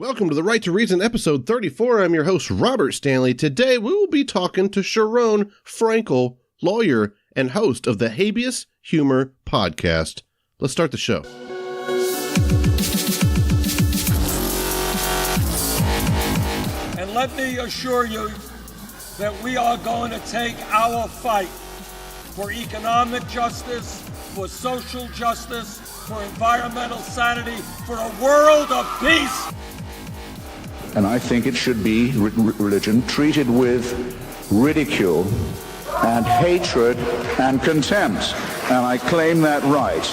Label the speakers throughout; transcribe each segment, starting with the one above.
Speaker 1: Welcome to the Right to Reason, episode 34. I'm your host, Robert Stanley. Today, we will be talking to Charone Frankel, lawyer and host of the Habeas Humor podcast. Let's start the show.
Speaker 2: And let me assure you that we are going to take our fight for economic justice, for social justice, for environmental sanity, for a world of peace.
Speaker 3: And I think it should be religion treated with ridicule and hatred and contempt. And I claim that right.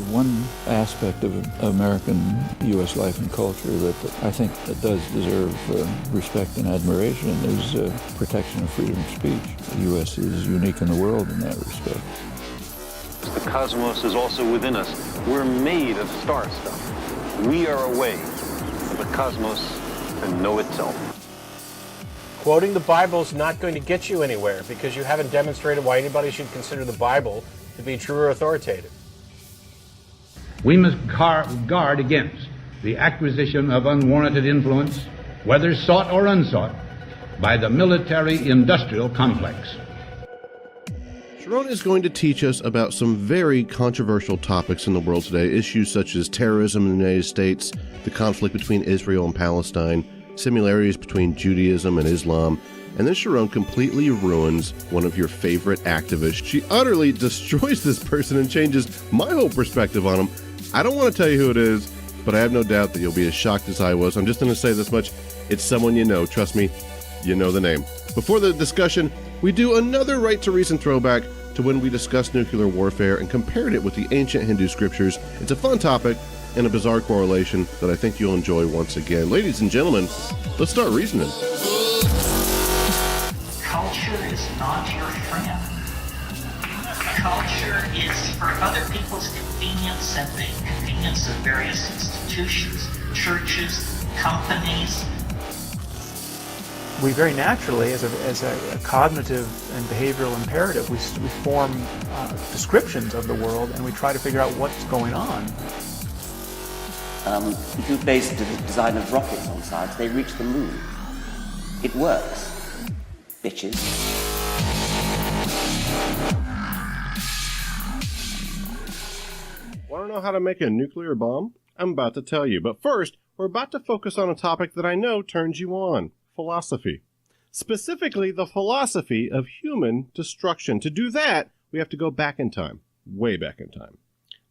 Speaker 4: One aspect of American U.S. life and culture that I think that does deserve respect and admiration is protection of freedom of speech. The U.S. is unique in the world in that respect.
Speaker 5: The cosmos is also within us. We're made of star stuff. We are a way for the cosmos to know itself.
Speaker 6: Quoting the Bible is not going to get you anywhere because you haven't demonstrated why anybody should consider the Bible to be true or authoritative.
Speaker 7: We must guard against the acquisition of unwarranted influence, whether sought or unsought, by the military-industrial complex.
Speaker 1: Charone is going to teach us about some very controversial topics in the world today, issues such as terrorism in the United States, the conflict between Israel and Palestine, similarities between Judaism and Islam, and then Charone completely ruins one of your favorite activists. She utterly destroys this person and changes my whole perspective on him. I don't want to tell you who it is, but I have no doubt that you'll be as shocked as I was. I'm just going to say this much. It's someone you know. Trust me, you know the name. Before the discussion, we do another Right to Reason throwback to when we discussed nuclear warfare and compared it with the ancient Hindu scriptures. It's a fun topic and a bizarre correlation that I think you'll enjoy once again. Ladies and gentlemen, let's start reasoning.
Speaker 8: Culture is not your friend. Culture is for other people's convenience and the convenience of various institutions, churches, companies.
Speaker 9: We very naturally, as a cognitive and behavioral imperative, we form descriptions of the world and we try to figure out what's going on.
Speaker 10: If you base the design of rockets on science, they reach the moon. It works. Bitches.
Speaker 1: Want to know how to make a nuclear bomb? I'm about to tell you. But first, we're about to focus on a topic that I know turns you on. Philosophy. Specifically, the philosophy of human destruction. To do that, we have to go back in time. Way back in time.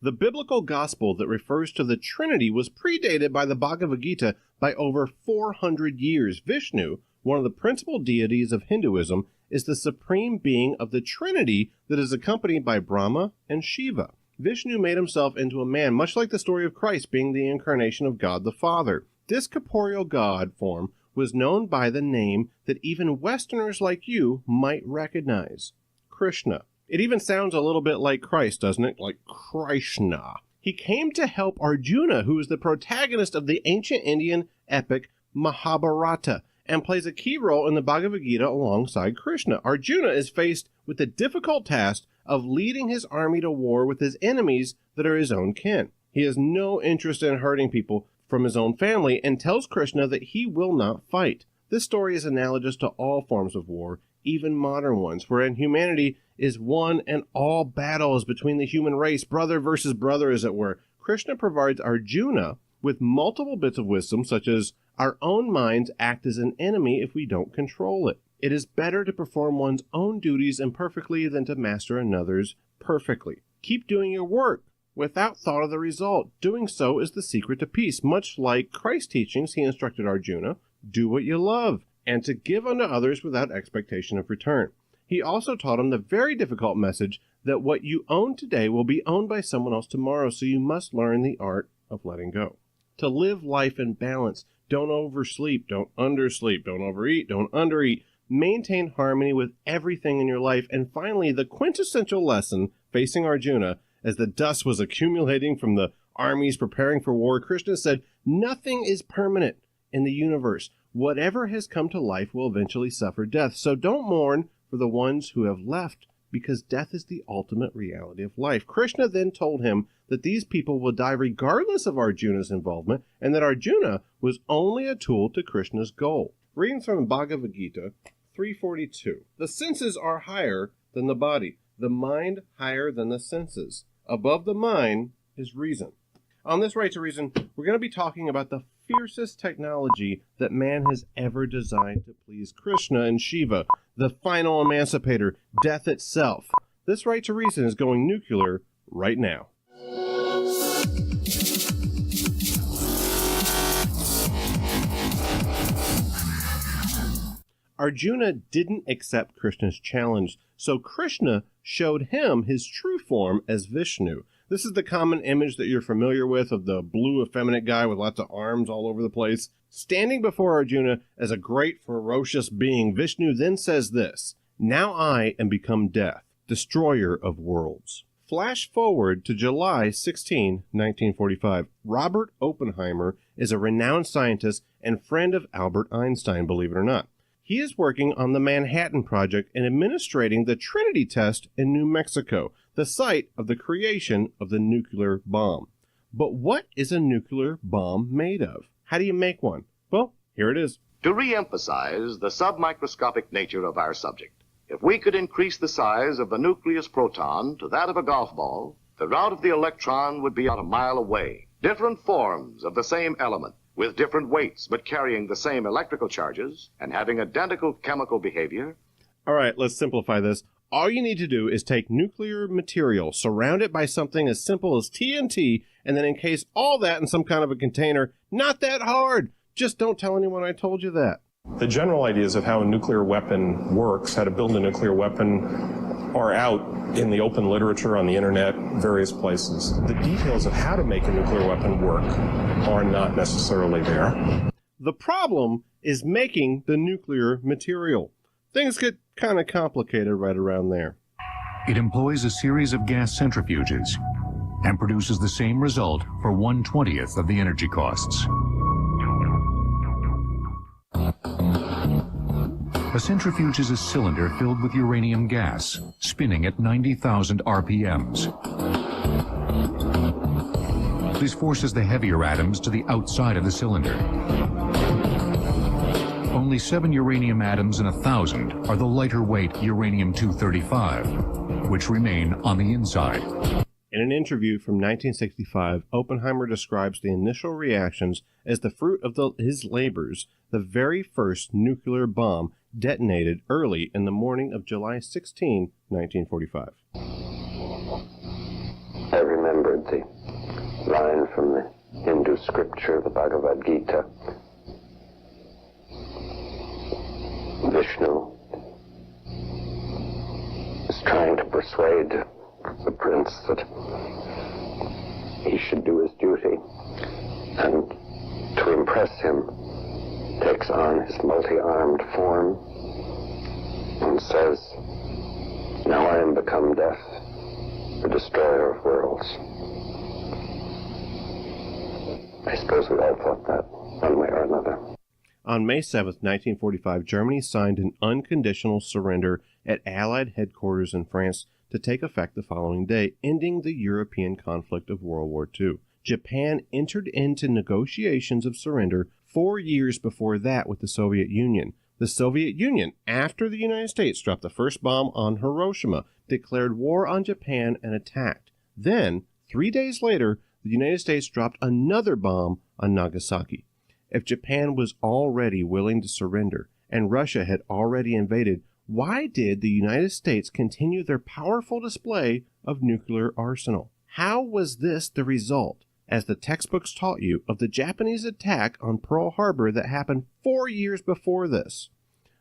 Speaker 1: The biblical gospel that refers to the Trinity was predated by the Bhagavad Gita by over 400 years. Vishnu, one of the principal deities of Hinduism, is the supreme being of the Trinity that is accompanied by Brahma and Shiva. Vishnu made himself into a man, much like the story of Christ being the incarnation of God the Father. This corporeal God form was known by the name that even Westerners like you might recognize, Krishna. It even sounds a little bit like Christ, doesn't it? Like Krishna. He came to help Arjuna, who is the protagonist of the ancient Indian epic Mahabharata, and plays a key role in the Bhagavad Gita alongside Krishna. Arjuna is faced with the difficult task of leading his army to war with his enemies that are his own kin. He has no interest in hurting people from his own family and tells Krishna that he will not fight. This story is analogous to all forms of war, even modern ones, wherein humanity is one and all battle is between the human race, brother versus brother, as it were. Krishna provides Arjuna with multiple bits of wisdom, such as our own minds act as an enemy if we don't control it. It is better to perform one's own duties imperfectly than to master another's perfectly. Keep doing your work without thought of the result. Doing so is the secret to peace. Much like Christ's teachings, he instructed Arjuna, do what you love, and to give unto others without expectation of return. He also taught him the very difficult message that what you own today will be owned by someone else tomorrow, so you must learn the art of letting go. To live life in balance, don't oversleep, don't undersleep, don't overeat, don't undereat. Maintain harmony with everything in your life. And finally, the quintessential lesson facing Arjuna as the dust was accumulating from the armies preparing for war, Krishna said, nothing is permanent in the universe. Whatever has come to life will eventually suffer death. So don't mourn for the ones who have left because death is the ultimate reality of life. Krishna then told him that these people will die regardless of Arjuna's involvement, and that Arjuna was only a tool to Krishna's goal. Reading from Bhagavad Gita 3:42. The senses are higher than the body, the mind higher than the senses. Above the mind is reason. On this Right to Reason, we're going to be talking about the fiercest technology that man has ever designed to please Krishna and Shiva, the final emancipator, death itself. This Right to Reason is going nuclear right now. Arjuna didn't accept Krishna's challenge, so Krishna showed him his true form as Vishnu. This is the common image that you're familiar with of the blue effeminate guy with lots of arms all over the place. Standing before Arjuna as a great ferocious being, Vishnu then says this, "Now I am become death, destroyer of worlds." Flash forward to July 16, 1945. Robert Oppenheimer is a renowned scientist and friend of Albert Einstein, believe it or not. He is working on the Manhattan Project and administrating the Trinity test in New Mexico, the site of the creation of the nuclear bomb. But what is a nuclear bomb made of? How do you make one? Well, here it is.
Speaker 11: To re-emphasize the submicroscopic nature of our subject, if we could increase the size of the nucleus proton to that of a golf ball, the route of the electron would be about a mile away. Different forms of the same element, with different weights but carrying the same electrical charges and having identical chemical behavior.
Speaker 1: All right, let's simplify this. All you need to do is take nuclear material, surround it by something as simple as TNT, and then encase all that in some kind of a container. Not that hard. Just don't tell anyone I told you that.
Speaker 12: The general ideas of how a nuclear weapon works, how to build a nuclear weapon, are out in the open literature, on the internet, various places. The details of how to make a nuclear weapon work are not necessarily there.
Speaker 1: The problem is making the nuclear material. Things get kind of complicated right around there.
Speaker 13: It employs a series of gas centrifuges and produces the same result for 1/20th of the energy costs. A centrifuge is a cylinder filled with uranium gas, spinning at 90,000 RPMs. This forces the heavier atoms to the outside of the cylinder. Only 7 uranium atoms in 1,000 are the lighter weight uranium-235, which remain on the inside.
Speaker 1: In an interview from 1965, Oppenheimer describes the initial reactions as the fruit of his labors. The very first nuclear bomb detonated early in the morning of July 16, 1945.
Speaker 14: I remembered the line from the Hindu scripture, the Bhagavad Gita. Vishnu is trying to persuade the prince that he should do his duty, and to impress him takes on his multi-armed form and says, "Now I am become death, the destroyer of worlds." I suppose we all thought that one way or another.
Speaker 1: On May 7, 1945, Germany signed an unconditional surrender at Allied headquarters in France to take effect the following day, ending the European conflict of World War II. Japan entered into negotiations of surrender 4 years before that with the Soviet Union. The Soviet Union, after the United States dropped the first bomb on Hiroshima, declared war on Japan and attacked. Then, 3 days later, the United States dropped another bomb on Nagasaki. If Japan was already willing to surrender and Russia had already invaded, why did the United States continue their powerful display of nuclear arsenal? How was this the result, as the textbooks taught you, of the Japanese attack on Pearl Harbor that happened 4 years before this?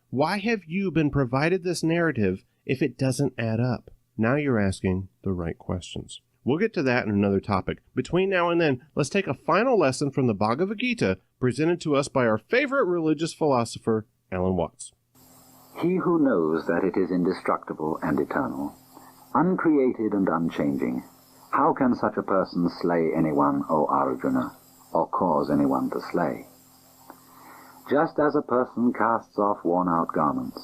Speaker 1: Why have you been provided this narrative if it doesn't add up? Now you're asking the right questions. We'll get to that in another topic. Between now and then, let's take a final lesson from the Bhagavad Gita presented to us by our favorite religious philosopher, Alan Watts.
Speaker 15: He who knows that it is indestructible and eternal, uncreated and unchanging, how can such a person slay anyone, O Arjuna, or cause anyone to slay? Just as a person casts off worn-out garments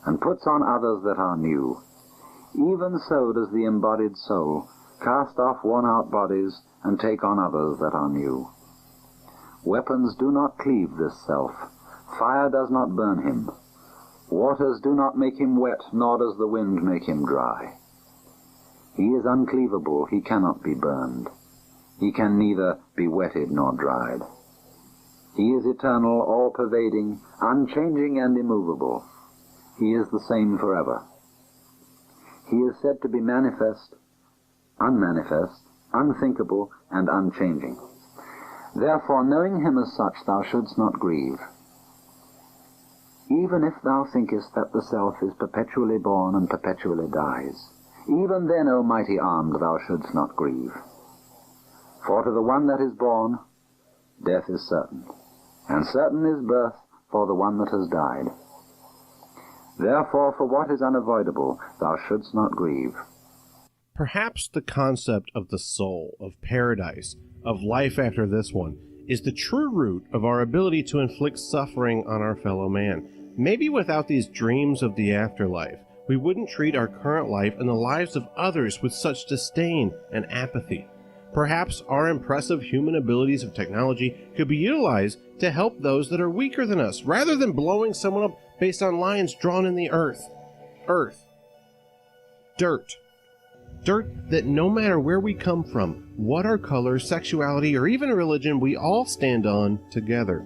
Speaker 15: and puts on others that are new, even so does the embodied soul cast off worn-out bodies and take on others that are new. Weapons do not cleave this self. Fire does not burn him. Waters do not make him wet, nor does the wind make him dry. He is uncleavable, he cannot be burned. He can neither be wetted nor dried. He is eternal, all-pervading, unchanging and immovable. He is the same forever. He is said to be manifest, unmanifest, unthinkable, and unchanging. Therefore, knowing him as such, thou shouldst not grieve. Even if thou thinkest that the self is perpetually born and perpetually dies, even then, O mighty armed, thou shouldst not grieve. For to the one that is born, death is certain, and certain is birth for the one that has died. Therefore, for what is unavoidable, thou shouldst not grieve.
Speaker 1: Perhaps the concept of the soul, of paradise, of life after this one, is the true root of our ability to inflict suffering on our fellow man. Maybe without these dreams of the afterlife, we wouldn't treat our current life and the lives of others with such disdain and apathy. Perhaps our impressive human abilities of technology could be utilized to help those that are weaker than us, rather than blowing someone up based on lines drawn in the earth. Earth. Dirt. Dirt that no matter where we come from, what our color, sexuality, or even religion, we all stand on together.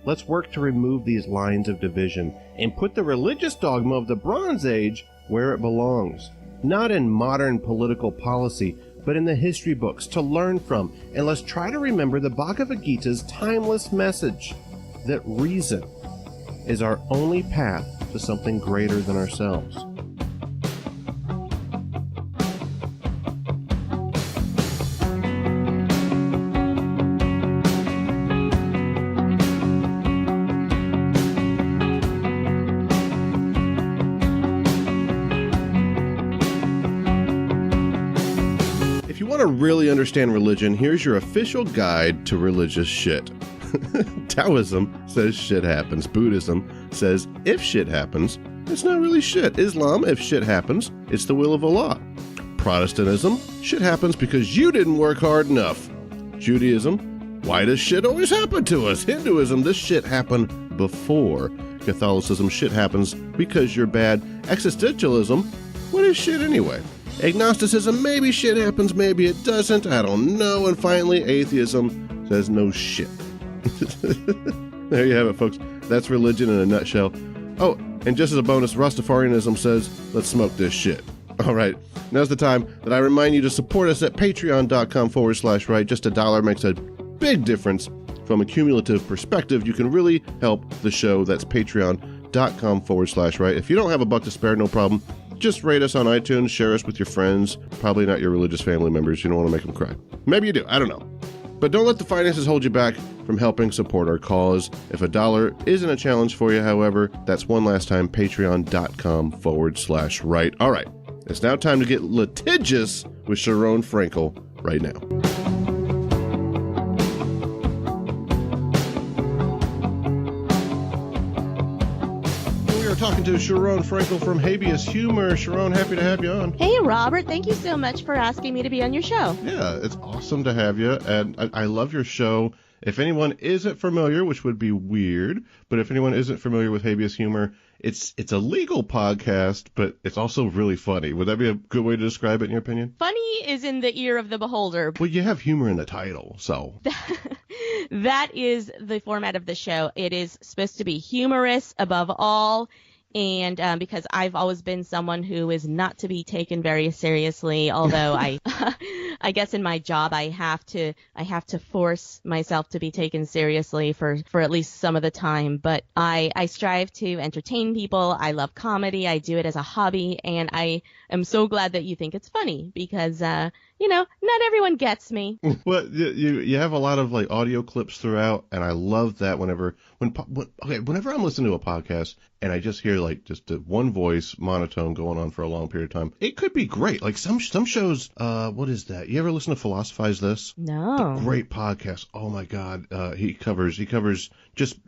Speaker 1: Let's work to remove these lines of division and put the religious dogma of the Bronze Age where it belongs. Not in modern political policy, but in the history books to learn from. And let's try to remember the Bhagavad Gita's timeless message that reason is our only path to something greater than ourselves. To really understand religion, here's your official guide to religious shit. Taoism says shit happens. Buddhism says if shit happens, it's not really shit. Islam, if shit happens, it's the will of Allah. Protestantism, shit happens because you didn't work hard enough. Judaism, why does shit always happen to us? Hinduism, this shit happened before. Catholicism, shit happens because you're bad. Existentialism, what is shit anyway? Agnosticism, maybe shit happens, maybe it doesn't, I don't know. And finally, atheism says no shit. There you have it, folks. That's religion in a nutshell. Oh, and just as a bonus, Rastafarianism says, let's smoke this shit. All right, now's the time that I remind you to support us at patreon.com/right. Just $1 makes a big difference. From a cumulative perspective, you can really help the show. That's patreon.com/right. If you don't have $1 to spare, no problem. Just rate us on iTunes, share us with your friends, probably not your religious family members. You don't want to make them cry. Maybe you do, I don't know. But don't let the finances hold you back from helping support our cause. If $1 isn't a challenge for you, however, that's one last time, patreon.com/right. All right, it's now time to get litigious with Charone Frankel right now. Talking to Charone Frankel from Habeas Humor. Charone, happy to have you on.
Speaker 16: Hey, Robert. Thank you so much for asking me to be on your show.
Speaker 1: Yeah, it's awesome to have you, and I love your show. If anyone isn't familiar, which would be weird, but if anyone isn't familiar with Habeas Humor, it's a legal podcast, but it's also really funny. Would that be a good way to describe it, in your opinion?
Speaker 16: Funny is in the ear of the beholder.
Speaker 1: Well, you have humor in the title, so...
Speaker 16: That is the format of the show. It is supposed to be humorous above all. And because I've always been someone who is not to be taken very seriously, although I guess in my job I have to force myself to be taken seriously for at least some of the time. But I strive to entertain people. I love comedy. I do it as a hobby, and I am so glad that you think it's funny because not everyone gets me.
Speaker 1: Well, you have a lot of like audio clips throughout, and I love that whenever I'm listening to a podcast and I just hear like just the one voice monotone going on for a long period of time, it could be great. Like some shows, what is that? You ever listen to Philosophize This?
Speaker 16: No.
Speaker 1: The great podcast. Oh my God. He covers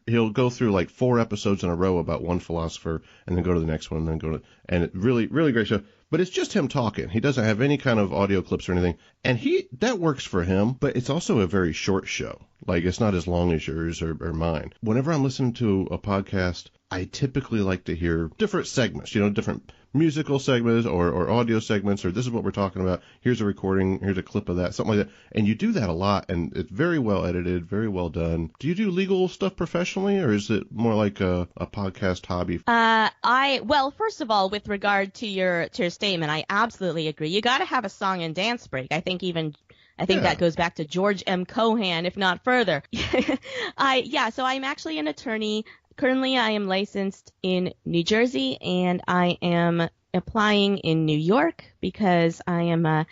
Speaker 1: he'll go through like 4 episodes in a row about one philosopher and then go to the next one and then go to, and it really, really great show. But it's just him talking. He doesn't have any kind of audio clips or anything. And that works for him, but it's also a very short show. Like, it's not as long as yours or mine. Whenever I'm listening to a podcast, I typically like to hear different segments, different musical segments or audio segments, or this is what we're talking about. Here's a recording. Here's a clip of that, something like that. And you do that a lot, and it's very well edited, very well done. Do you do legal stuff professionally, or is it more like a podcast hobby?
Speaker 16: Well, first of all, with regard to your statement, I absolutely agree. You got to have a song and dance break. I think that goes back to George M. Cohan, if not further. So I'm actually an attorney. Currently, I am licensed in New Jersey, and I am applying in New York because I am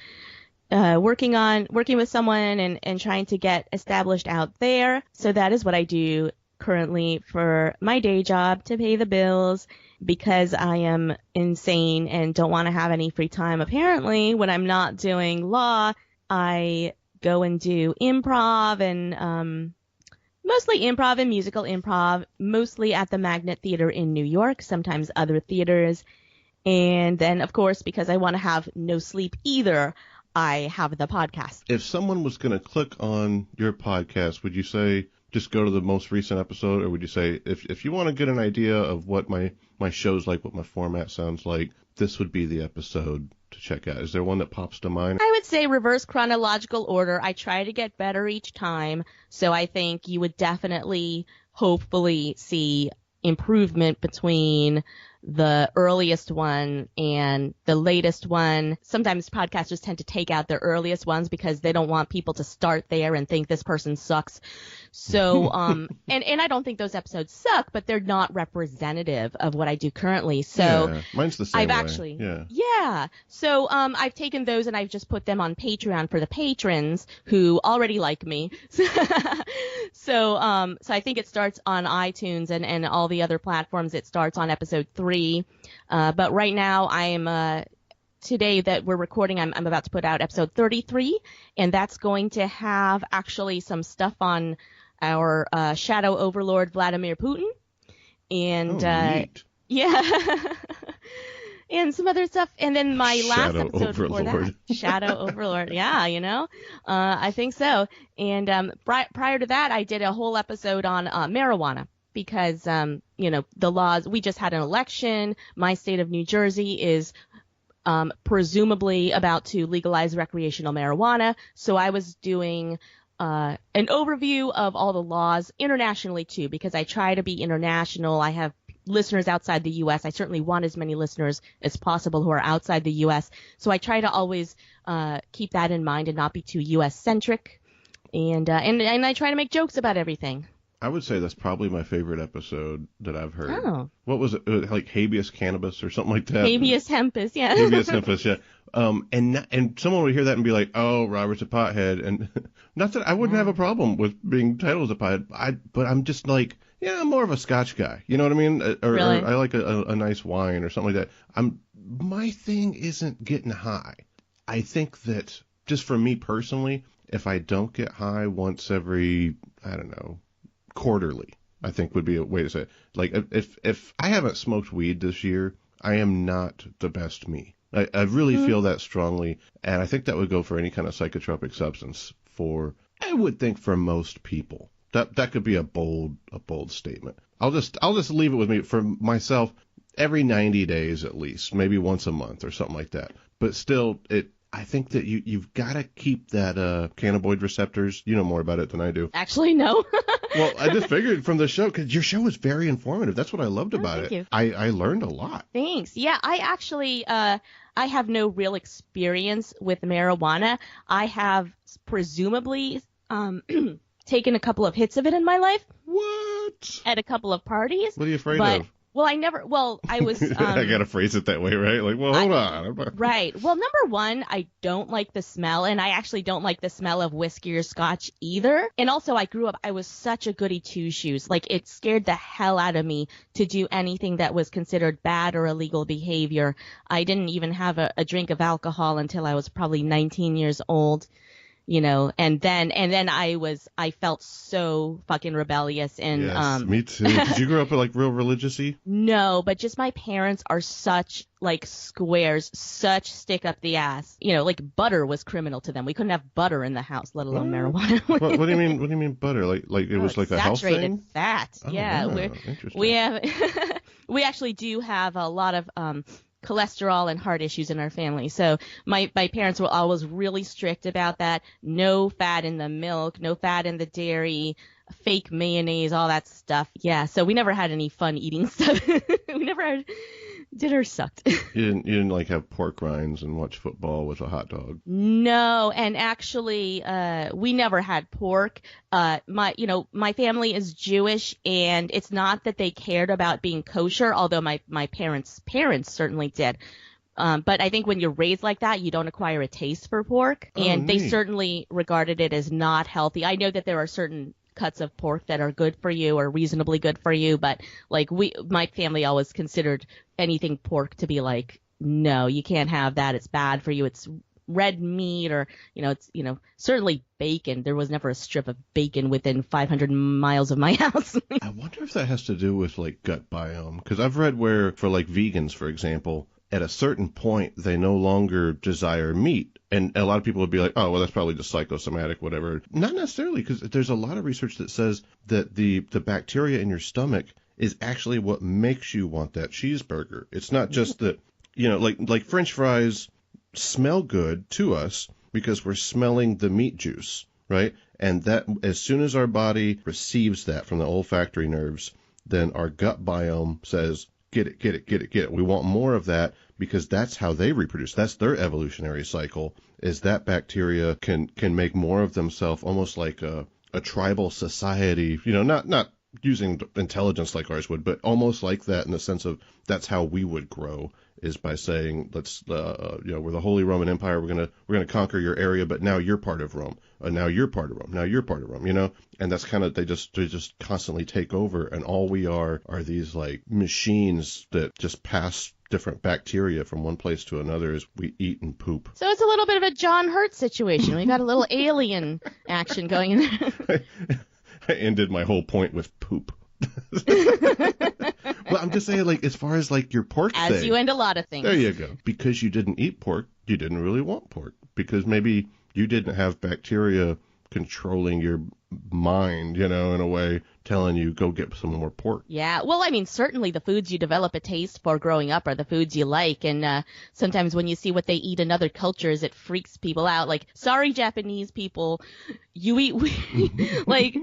Speaker 16: working with someone and trying to get established out there. So that is what I do currently for my day job to pay the bills, because I am insane and don't want to have any free time. Apparently, when I'm not doing law, I go and do improv and mostly improv and musical improv, mostly at the Magnet Theater in New York, sometimes other theaters. And then, of course, because I want to have no sleep either, I have the podcast.
Speaker 1: If someone was going to click on your podcast, would you say just go to the most recent episode, or would you say if you want to get an idea of what my show's like, what my format sounds like, this would be the episode to check out? Is there one that pops to mind?
Speaker 16: I would say reverse chronological order. I try to get better each time, so I think you would definitely, hopefully, see improvement between the earliest one and the latest one. Sometimes podcasters tend to take out the earliest ones because they don't want people to start there and think this person sucks. So, and I don't think those episodes suck, but they're not representative of what I do currently. So
Speaker 1: yeah, mine's the same way.
Speaker 16: Yeah. So, I've taken those and I've just put them on Patreon for the patrons who already like me. So I think it starts on iTunes and all the other platforms. It starts on episode 3. But right now today that we're recording, I'm about to put out episode 33, and that's going to have actually some stuff on our shadow overlord Vladimir Putin, and and some other stuff. And then my last episode before that, Shadow Overlord. Yeah, I think so. And prior to that, I did a whole episode on marijuana. Because, the laws, we just had an election. My state of New Jersey is presumably about to legalize recreational marijuana. So I was doing an overview of all the laws internationally, too, because I try to be international. I have listeners outside the U.S. I certainly want as many listeners as possible who are outside the U.S. So I try to always keep that in mind and not be too U.S.-centric. And I try to make jokes about everything.
Speaker 1: I would say that's probably my favorite episode that I've heard.
Speaker 16: Oh.
Speaker 1: What was it? Like Habeas Cannabis or something like that?
Speaker 16: Habeas Hempus, yeah.
Speaker 1: Habeas Hempus, yeah. And someone would hear that and be like, oh, Robert's a pothead. And not that I wouldn't have a problem with being titled as a pothead, but I'm just like, I'm more of a Scotch guy. You know what I mean? Or I like a nice wine or something like that. My thing isn't getting high. I think that just for me personally, if I don't get high once every, I don't know, quarterly, I think would be a way to say it. Like if I haven't smoked weed this year, I am not the best me. I really feel that strongly, and I think that would go for any kind of psychotropic substance I would think for most people. That could be a bold statement. I'll just leave it with me for myself. Every 90 days at least, maybe once a month or something like that. But still, I think that you've got to keep that cannabinoid receptors. You know more about it than I do.
Speaker 16: Actually, no.
Speaker 1: Well, I just figured from the show, because your show is very informative. That's what I loved about it.
Speaker 16: You.
Speaker 1: I learned a lot.
Speaker 16: Thanks. Yeah, I actually I have no real experience with marijuana. I have presumably taken a couple of hits of it in my life.
Speaker 1: What?
Speaker 16: At a couple of parties.
Speaker 1: What are you afraid of?
Speaker 16: Well, I was.
Speaker 1: I gotta phrase it that way, right? Like, well, hold on.
Speaker 16: Right. Well, number one, I don't like the smell, and I actually don't like the smell of whiskey or scotch either. And also, I was such a goody two-shoes. Like, it scared the hell out of me to do anything that was considered bad or illegal behavior. I didn't even have a drink of alcohol until I was probably 19 years old. And then I felt so fucking rebellious. And
Speaker 1: yes, me too. Did you grow up like real religious-y?
Speaker 16: No, but just my parents are such like squares, such stick up the ass. Like butter was criminal to them. We couldn't have butter in the house, let alone marijuana.
Speaker 1: What do you mean? What do you mean butter? Like it was like a health thing?
Speaker 16: Saturated fat.
Speaker 1: Oh,
Speaker 16: yeah,
Speaker 1: wow.
Speaker 16: we actually do have a lot of cholesterol and heart issues in our family. So my parents were always really strict about that. No fat in the milk, no fat in the dairy, fake mayonnaise, all that stuff. Yeah, so we never had any fun eating stuff. We never had dinner sucked.
Speaker 1: You didn't like have pork rinds and watch football with a hot dog?
Speaker 16: No, and actually we never had pork. My family is Jewish, and it's not that they cared about being kosher, although my parents certainly did. But I think when you're raised like that, you don't acquire a taste for pork, and they certainly regarded it as not healthy. I know that there are certain cuts of pork that are good for you or reasonably good for you, but like my family always considered anything pork to be like, no, you can't have that. It's bad for you. It's red meat, or it's certainly bacon. There was never a strip of bacon within 500 miles of my house.
Speaker 1: I wonder if that has to do with like gut biome, because I've read where for like vegans, for example, at a certain point they no longer desire meat. And a lot of people would be like, oh, well, that's probably just psychosomatic, whatever. Not necessarily, because there's a lot of research that says that the bacteria in your stomach is actually what makes you want that cheeseburger. It's not just that, like French fries smell good to us because we're smelling the meat juice, right? And that as soon as our body receives that from the olfactory nerves, then our gut biome says, get it. We want more of that because that's how they reproduce. That's their evolutionary cycle, is that bacteria can make more of themselves, almost like a tribal society, not using intelligence like ours would, but almost like that in the sense of that's how we would grow, is by saying, let's, we're the Holy Roman Empire. We're gonna conquer your area, but now you're part of Rome. Now you're part of Rome. Now you're part of Rome. And that's kind of they just constantly take over, and all we are these like machines that just pass different bacteria from one place to another as we eat and poop.
Speaker 16: So it's a little bit of a John Hurt situation. We got a little alien action going in there.
Speaker 1: I ended my whole point with poop. Well, I'm just saying, like, as far as like your pork thing.
Speaker 16: As you end a lot of things.
Speaker 1: There you go. Because you didn't eat pork, you didn't really want pork. Because maybe you didn't have bacteria controlling your mind, in a way, telling you go get some more pork.
Speaker 16: Yeah, well, I mean, certainly the foods you develop a taste for growing up are the foods you like, and sometimes when you see what they eat in other cultures, it freaks people out. Like, sorry, Japanese people, you eat like.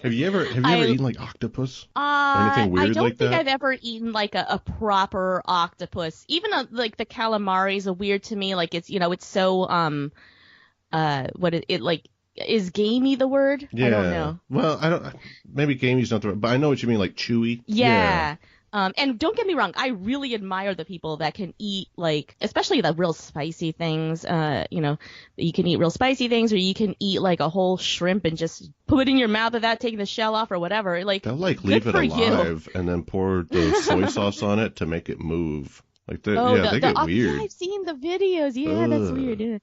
Speaker 1: Have you ever eaten like octopus or anything weird like that?
Speaker 16: I don't think I've ever eaten like a proper octopus. Even like the calamaris are weird to me. Like it's so is gamey the word?
Speaker 1: Yeah.
Speaker 16: I don't know.
Speaker 1: Well, maybe gamey's not the word, but I know what you mean, like chewy.
Speaker 16: Yeah. And don't get me wrong, I really admire the people that can eat, like, especially the real spicy things. You can eat real spicy things, or you can eat like a whole shrimp and just put it in your mouth without taking the shell off or whatever. Like,
Speaker 1: they'll like leave it alive and then pour the soy sauce on it to make it move. Like, they get weird.
Speaker 16: I've seen the videos. Yeah, that's weird. Yeah.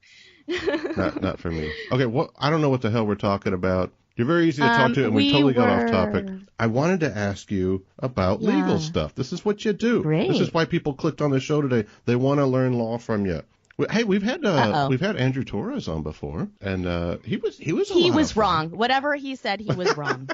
Speaker 1: Not for me. Okay, I don't know what the hell we're talking about. You're very easy to talk to, and we totally got off topic. I wanted to ask you about legal stuff. This is what you do.
Speaker 16: Great.
Speaker 1: This is why people clicked on the show today. They want to learn law from you. Hey, we've had Andrew Torres on before, and he was
Speaker 16: wrong. Whatever he said, he was wrong.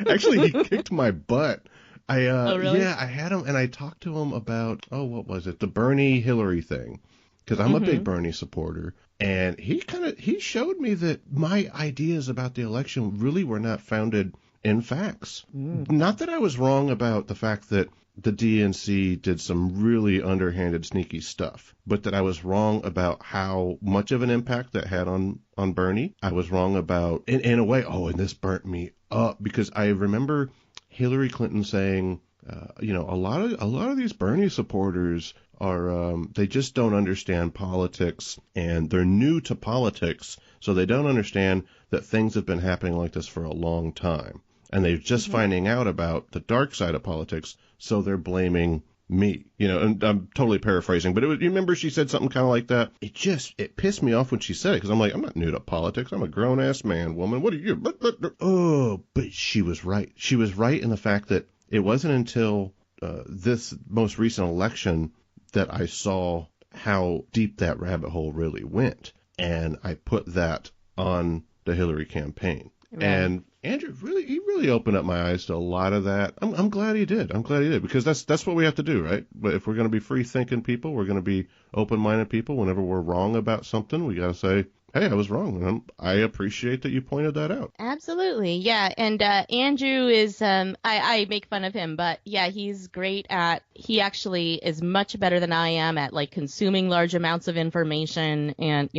Speaker 1: Actually, he kicked my butt.
Speaker 16: Oh, really?
Speaker 1: Yeah, I had him, and I talked to him about, what was it? The Bernie Hillary thing. Because I'm a big Bernie supporter, and he showed me that my ideas about the election really were not founded in facts. Not that I was wrong about the fact that the DNC did some really underhanded, sneaky stuff, but that I was wrong about how much of an impact that had on Bernie. I was wrong about, in a way, and this burnt me up, because I remember Hillary Clinton saying a lot of these Bernie supporters are they just don't understand politics, and they're new to politics, so they don't understand that things have been happening like this for a long time, and they're just finding out about the dark side of politics, so they're blaming me. And I'm totally paraphrasing, but you remember she said something kind of like that. It pissed me off when she said it, because I'm like, I'm not new to politics. I'm a grown ass man, woman. What are you? But she was right. She was right in the fact that it wasn't until this most recent election that I saw how deep that rabbit hole really went, and I put that on the Hillary campaign. Right. And Andrew really opened up my eyes to a lot of that. I'm glad he did. Because that's what we have to do, right? But if we're going to be free thinking people, we're going to be open-minded people. Whenever we're wrong about something, we got to say, hey, I was wrong. And I appreciate that you pointed that out.
Speaker 16: Absolutely. Yeah. And Andrew is, I make fun of him, but yeah, he's great he actually is much better than I am at like consuming large amounts of information, and,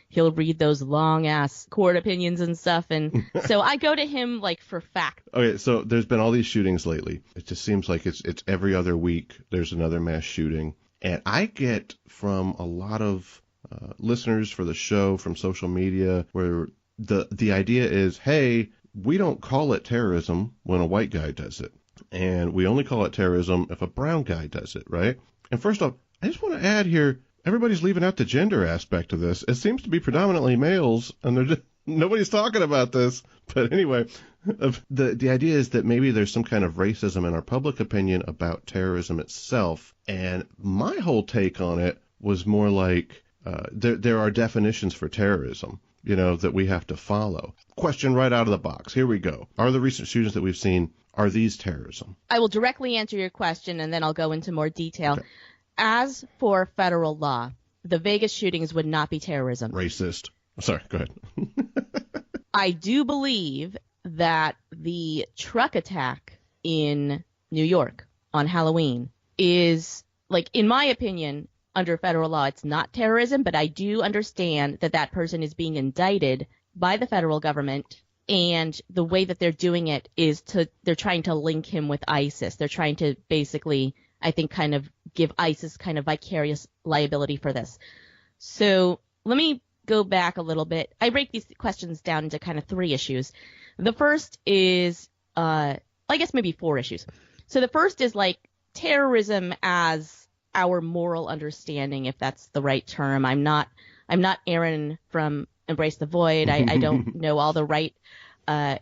Speaker 16: he'll read those long ass court opinions and stuff. And so I go to him like for fact.
Speaker 1: Okay. So there's been all these shootings lately. It just seems like it's every other week there's another mass shooting. And I get from a lot of listeners for the show from social media where the idea is, hey, we don't call it terrorism when a white guy does it, and we only call it terrorism if a brown guy does it, right? And first off, I just want to add here, everybody's leaving out the gender aspect of this. It seems to be predominantly males, and nobody's talking about this. But anyway, the idea is that maybe there's some kind of racism in our public opinion about terrorism itself, and my whole take on it was more like, there are definitions for terrorism, that we have to follow. Question right out of the box. Here we go. Are the recent shootings that we've seen, are these terrorism?
Speaker 16: I will directly answer your question, and then I'll go into more detail. Okay. As for federal law, the Vegas shootings would not be terrorism.
Speaker 1: Racist. Sorry, go ahead.
Speaker 16: I do believe that the truck attack in New York on Halloween is, like, in my opinion, under federal law, it's not terrorism, but I do understand that person is being indicted by the federal government, and the way that they're doing it is they're trying to link him with ISIS. They're trying to basically, I think, kind of give ISIS kind of vicarious liability for this. So let me go back a little bit. I break these questions down into kind of 3 issues. The first is, I guess maybe 4 issues. So the first is like terrorism as our moral understanding, if that's the right term. I'm not Aaron from Embrace the Void. I don't know all the right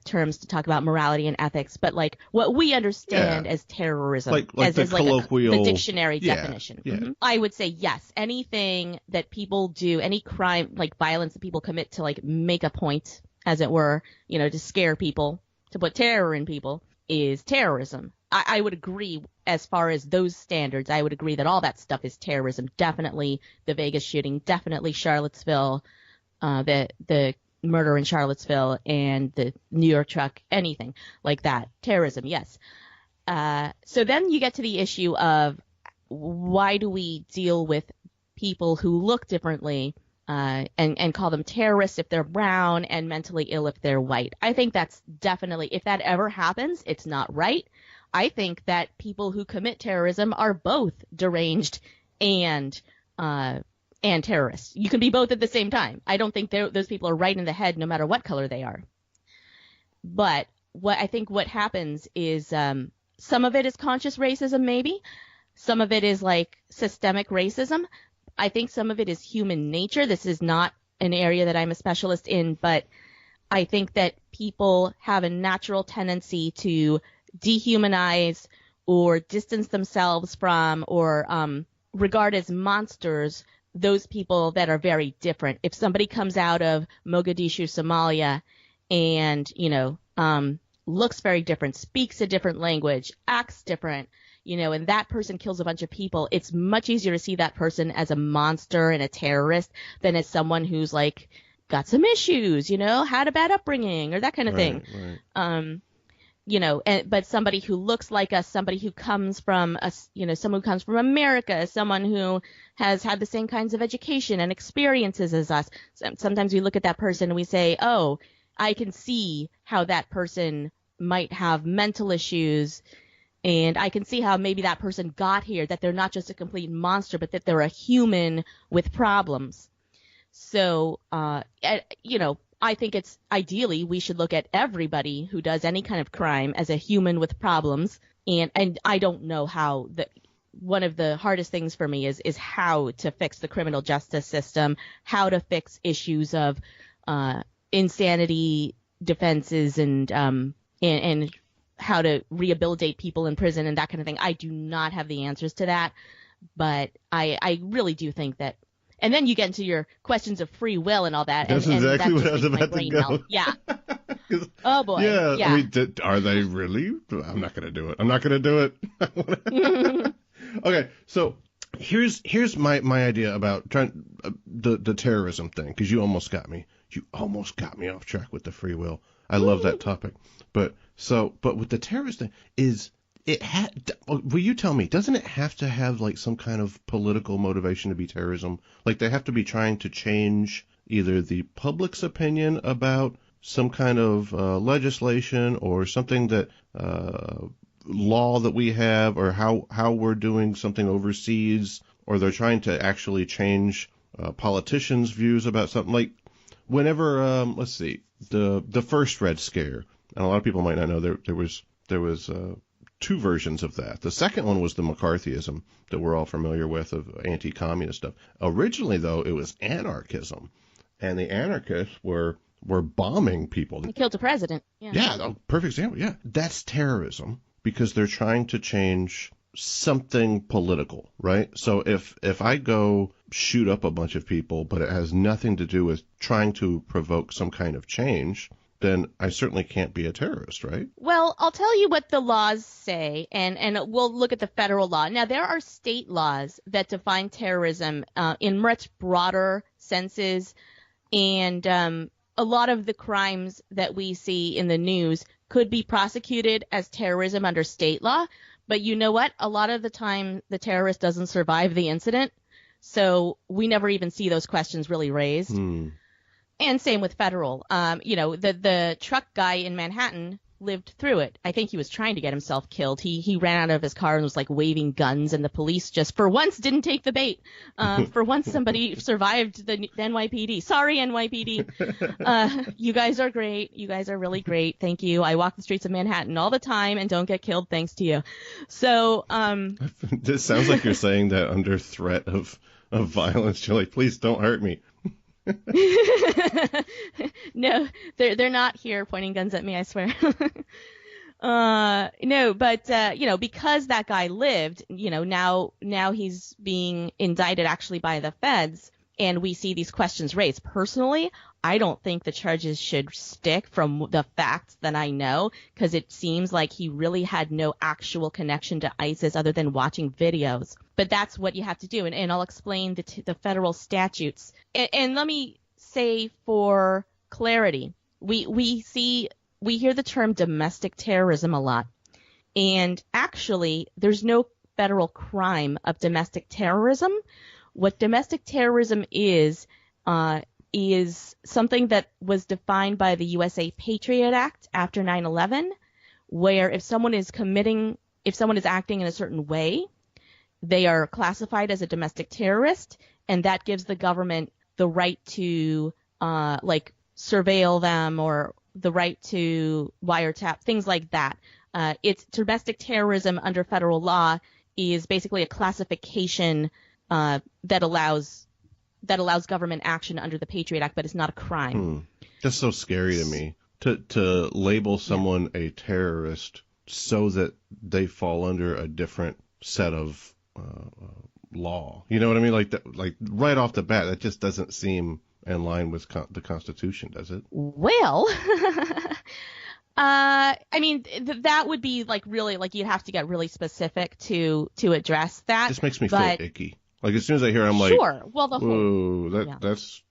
Speaker 16: terms to talk about morality and ethics, but like what we understand as terrorism,
Speaker 1: like the colloquial,
Speaker 16: the dictionary definition.
Speaker 1: Yeah.
Speaker 16: Mm-hmm. I would say yes. Anything that people do, any crime, like violence that people commit to like make a point, as it were, to scare people, to put terror in people, is terrorism. I would agree as far as those standards. I would agree that all that stuff is terrorism. Definitely the Vegas shooting, definitely Charlottesville, the murder in Charlottesville, and the New York truck, anything like that. Terrorism, yes. So then you get to the issue of why do we deal with people who look differently and call them terrorists if they're brown and mentally ill if they're white. I think that's definitely, if that ever happens, it's not right. I think that people who commit terrorism are both deranged and terrorists. You can be both at the same time. I don't think those people are right in the head no matter what color they are. But what happens is some of it is conscious racism, maybe. Some of it is like systemic racism. I think some of it is human nature. This is not an area that I'm a specialist in, but I think that people have a natural tendency to dehumanize or distance themselves from or regard as monsters those people that are very different. If somebody comes out of Mogadishu, Somalia, and, looks very different, speaks a different language, acts different, and that person kills a bunch of people, it's much easier to see that person as a monster and a terrorist than as someone who's like got some issues, had a bad upbringing or that kind of thing. Right. But somebody who looks like us, somebody who comes from us, someone who comes from America, someone who has had the same kinds of education and experiences as us. Sometimes we look at that person and we say, oh, I can see how that person might have mental issues And I can see how maybe that person got here, that they're not just a complete monster, but that they're a human with problems. So, you know, I think it's ideally we should look at everybody who does any kind of crime as a human with problems. And I don't know how one of the hardest things for me is how to fix the criminal justice system, how to fix issues of insanity defenses and how to rehabilitate people in prison and that kind of thing. I do not have the answers to that, but I really do think that. And then you get into your questions of free will and all that.
Speaker 1: That's
Speaker 16: and
Speaker 1: exactly
Speaker 16: that
Speaker 1: what I was about to go.
Speaker 16: Melt. Yeah. Oh boy.
Speaker 1: Yeah. I mean, are they really? I'm not going to do it. I'm not going to do it. Okay. So here's my idea about trying the terrorism thing, because you almost got me. You almost got me off track with the free will. I love that topic. But with the terrorist thing, will you tell me, doesn't it have to have like some kind of political motivation to be terrorism? Like they have to be trying to change either the public's opinion about some kind of legislation or something that law that we have, or how we're doing something overseas, or they're trying to actually change politicians' views about something. Like whenever, let's see, the first Red Scare, and a lot of people might not know there was two versions of that. The second one was the McCarthyism that we're all familiar with, of anti-communist stuff. Originally, though, it was anarchism, and the anarchists were bombing people.
Speaker 16: They killed the president.
Speaker 1: Yeah, perfect example. Yeah, that's terrorism, because they're trying to change something political, right? So if I go shoot up a bunch of people, but it has nothing to do with trying to provoke some kind of change, then I certainly can't be a terrorist, right?
Speaker 16: Well, I'll tell you what the laws say, and we'll look at the federal law. Now, there are state laws that define terrorism in much broader senses, and a lot of the crimes that we see in the news could be prosecuted as terrorism under state law. But you know what? A lot of the time, the terrorist doesn't survive the incident, so we never even see those questions really raised. And same with federal. You know, the truck guy in Manhattan lived through it. I think he was trying to get himself killed. He ran out of his car and was like waving guns, and the police just for once didn't take the bait. For once somebody survived the NYPD. Sorry, NYPD. You guys are great. You guys are really great. Thank you. I walk the streets of Manhattan all the time and don't get killed thanks to you. So
Speaker 1: this sounds like you're saying that under threat of violence. You're like, please don't hurt me.
Speaker 16: No, they're not here pointing guns at me, I swear. No, but you know, because that guy lived, you know, now he's being indicted actually by the feds, and we see these questions raised. Personally, I don't think the charges should stick from the facts that I know, because it seems like he really had no actual connection to ISIS other than watching videos. But that's what you have to do, and I'll explain the federal statutes. And let me say, for clarity, we hear the term domestic terrorism a lot, and actually there's no federal crime of domestic terrorism. What domestic terrorism is something that was defined by the USA Patriot Act after 9/11, where if someone is acting in a certain way, they are classified as a domestic terrorist, and that gives the government the right to like surveil them, or the right to wiretap, things like that. It's domestic terrorism under federal law is basically a classification that allows government action under the Patriot Act, but it's not a crime.
Speaker 1: That's so scary to me, to label someone a terrorist so that they fall under a different set of law. You know what I mean? Like that, like right off the bat, that just doesn't seem in line with the Constitution, does it?
Speaker 16: Well, I mean, that would be like really, like you'd have to get really specific to address that.
Speaker 1: This makes me feel icky. Like as soon as I hear, I'm like,
Speaker 16: sure. Well, the whole,
Speaker 1: that's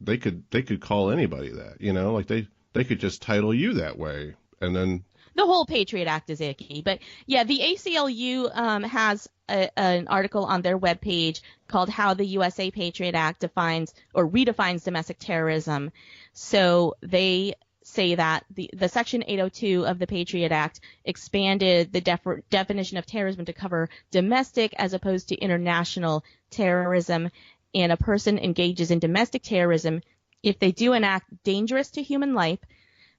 Speaker 1: they could call anybody that, you know, like they could just title you that way, and then
Speaker 16: the whole Patriot Act is icky. But yeah, the ACLU has an article on their webpage called "How the USA Patriot Act Defines or Redefines Domestic Terrorism." So they say that the Section 802 of the Patriot Act expanded the definition of terrorism to cover domestic as opposed to international terrorism. And a person engages in domestic terrorism if they do an act dangerous to human life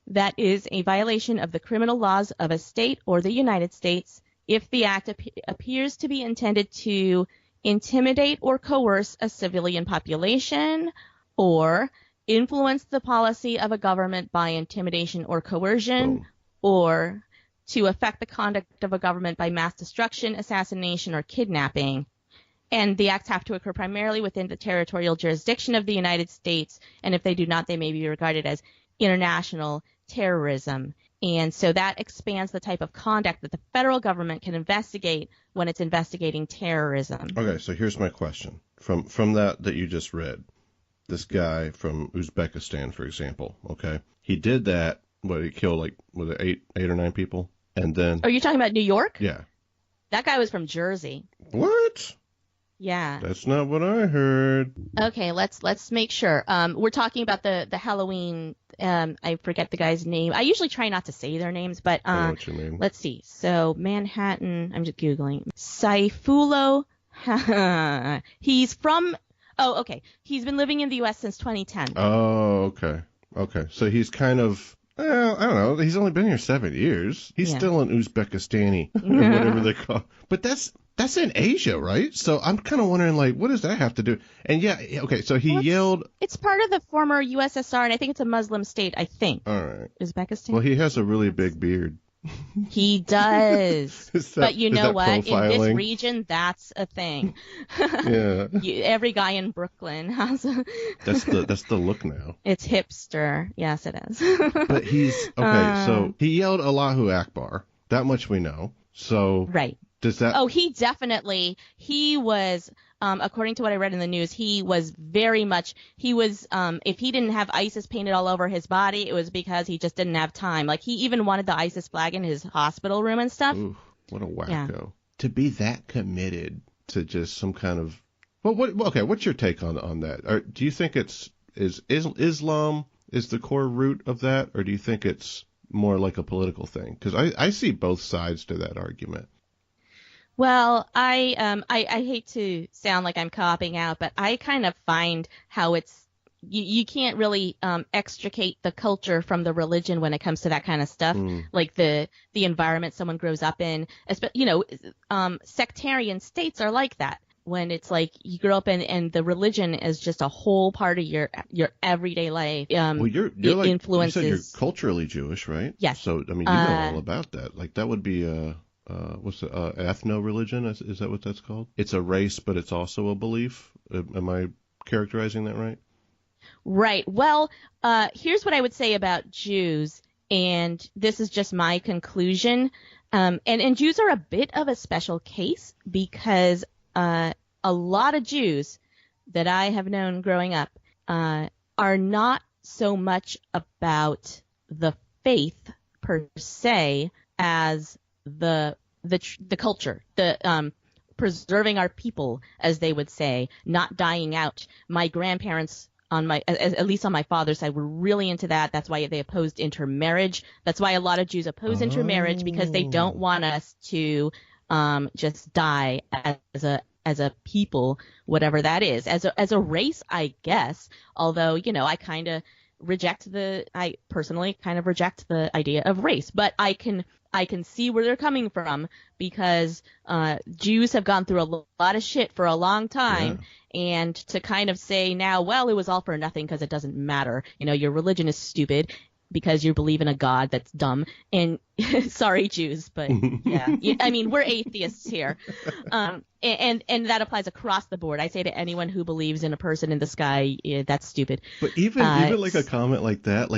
Speaker 16: that is a violation of the criminal laws of a state or the United States, if the act appears to be intended to intimidate or coerce a civilian population, or influence the policy of a government by intimidation or coercion, or to affect the conduct of a government by mass destruction, assassination, or kidnapping. And the acts have to occur primarily within the territorial jurisdiction of the United States, and if they do not, they may be regarded as international terrorism. And so that expands the type of conduct that the federal government can investigate when it's investigating terrorism.
Speaker 1: Okay, so here's my question. From that you just read, this guy from Uzbekistan, for example, okay? He did that, he killed was it eight or nine people? And then...
Speaker 16: Are you talking about New York?
Speaker 1: Yeah.
Speaker 16: That guy was from Jersey.
Speaker 1: What?
Speaker 16: Yeah.
Speaker 1: That's not what I heard.
Speaker 16: Okay, let's make sure. We're talking about the Halloween. I forget the guy's name. I usually try not to say their names, but
Speaker 1: I know what you mean.
Speaker 16: Let's see. So Manhattan. I'm just googling. Saifulo. He's from. Oh, okay. He's been living in the U.S. since 2010.
Speaker 1: Oh, okay. Okay. So he's kind of. Well, I don't know. He's only been here 7 years. He's still an Uzbekistani, or whatever they call. But that's in Asia, right? So I'm kind of wondering, what does that have to do? And yeah, okay, so he yelled...
Speaker 16: It's part of the former USSR, and I think it's a Muslim state, I think.
Speaker 1: All right.
Speaker 16: Uzbekistan?
Speaker 1: Well, he has a really big beard.
Speaker 16: He does. But you know what?
Speaker 1: Profiling?
Speaker 16: In this region, that's a thing.
Speaker 1: Yeah.
Speaker 16: Every guy in Brooklyn has a...
Speaker 1: That's the look now.
Speaker 16: It's hipster. Yes, it is.
Speaker 1: But he's... Okay, so he yelled Allahu Akbar. That much we know. So...
Speaker 16: Right.
Speaker 1: Does that...
Speaker 16: Oh, he was, according to what I read in the news, he was, if he didn't have ISIS painted all over his body, it was because he just didn't have time. He even wanted the ISIS flag in his hospital room and stuff.
Speaker 1: Ooh, what a wacko.
Speaker 16: Yeah.
Speaker 1: To be that committed to just some kind of... Well, what's your take on that? Do you think is Islam is the core root of that, or do you think it's more like a political thing? Because I see both sides to that argument.
Speaker 16: Well, I hate to sound like I'm copping out, but I kind of find how it's you can't really extricate the culture from the religion when it comes to that kind of stuff, like the environment someone grows up in. Sectarian states are like that. When it's like you grow up in and the religion is just a whole part of your everyday life.
Speaker 1: Well, you're
Speaker 16: influences.
Speaker 1: You said you're culturally Jewish, right?
Speaker 16: Yes.
Speaker 1: So I mean, you know all about that. That would be what's the ethno-religion? Is that what that's called? It's a race, but it's also a belief. Am I characterizing that right?
Speaker 16: Right. Well, here's what I would say about Jews, and this is just my conclusion. And Jews are a bit of a special case because a lot of Jews that I have known growing up are not so much about the faith per se as the culture, preserving our people, as they would say, not dying out. My grandparents at least on my father's side, were really into that. That's why they opposed intermarriage. That's why a lot of Jews oppose intermarriage, because they don't want us to just die as a people, whatever that is, as a race, I guess. Although, I personally kind of reject the idea of race, but I can see where they're coming from, because Jews have gone through a lot of shit for a long time. Yeah. And to kind of say now, well, it was all for nothing because it doesn't matter. Your religion is stupid because you believe in a God that's dumb. And sorry, Jews, but yeah, I mean, we're atheists here. And that applies across the board. I say to anyone who believes in a person in the sky, that's stupid.
Speaker 1: But even like a comment like that,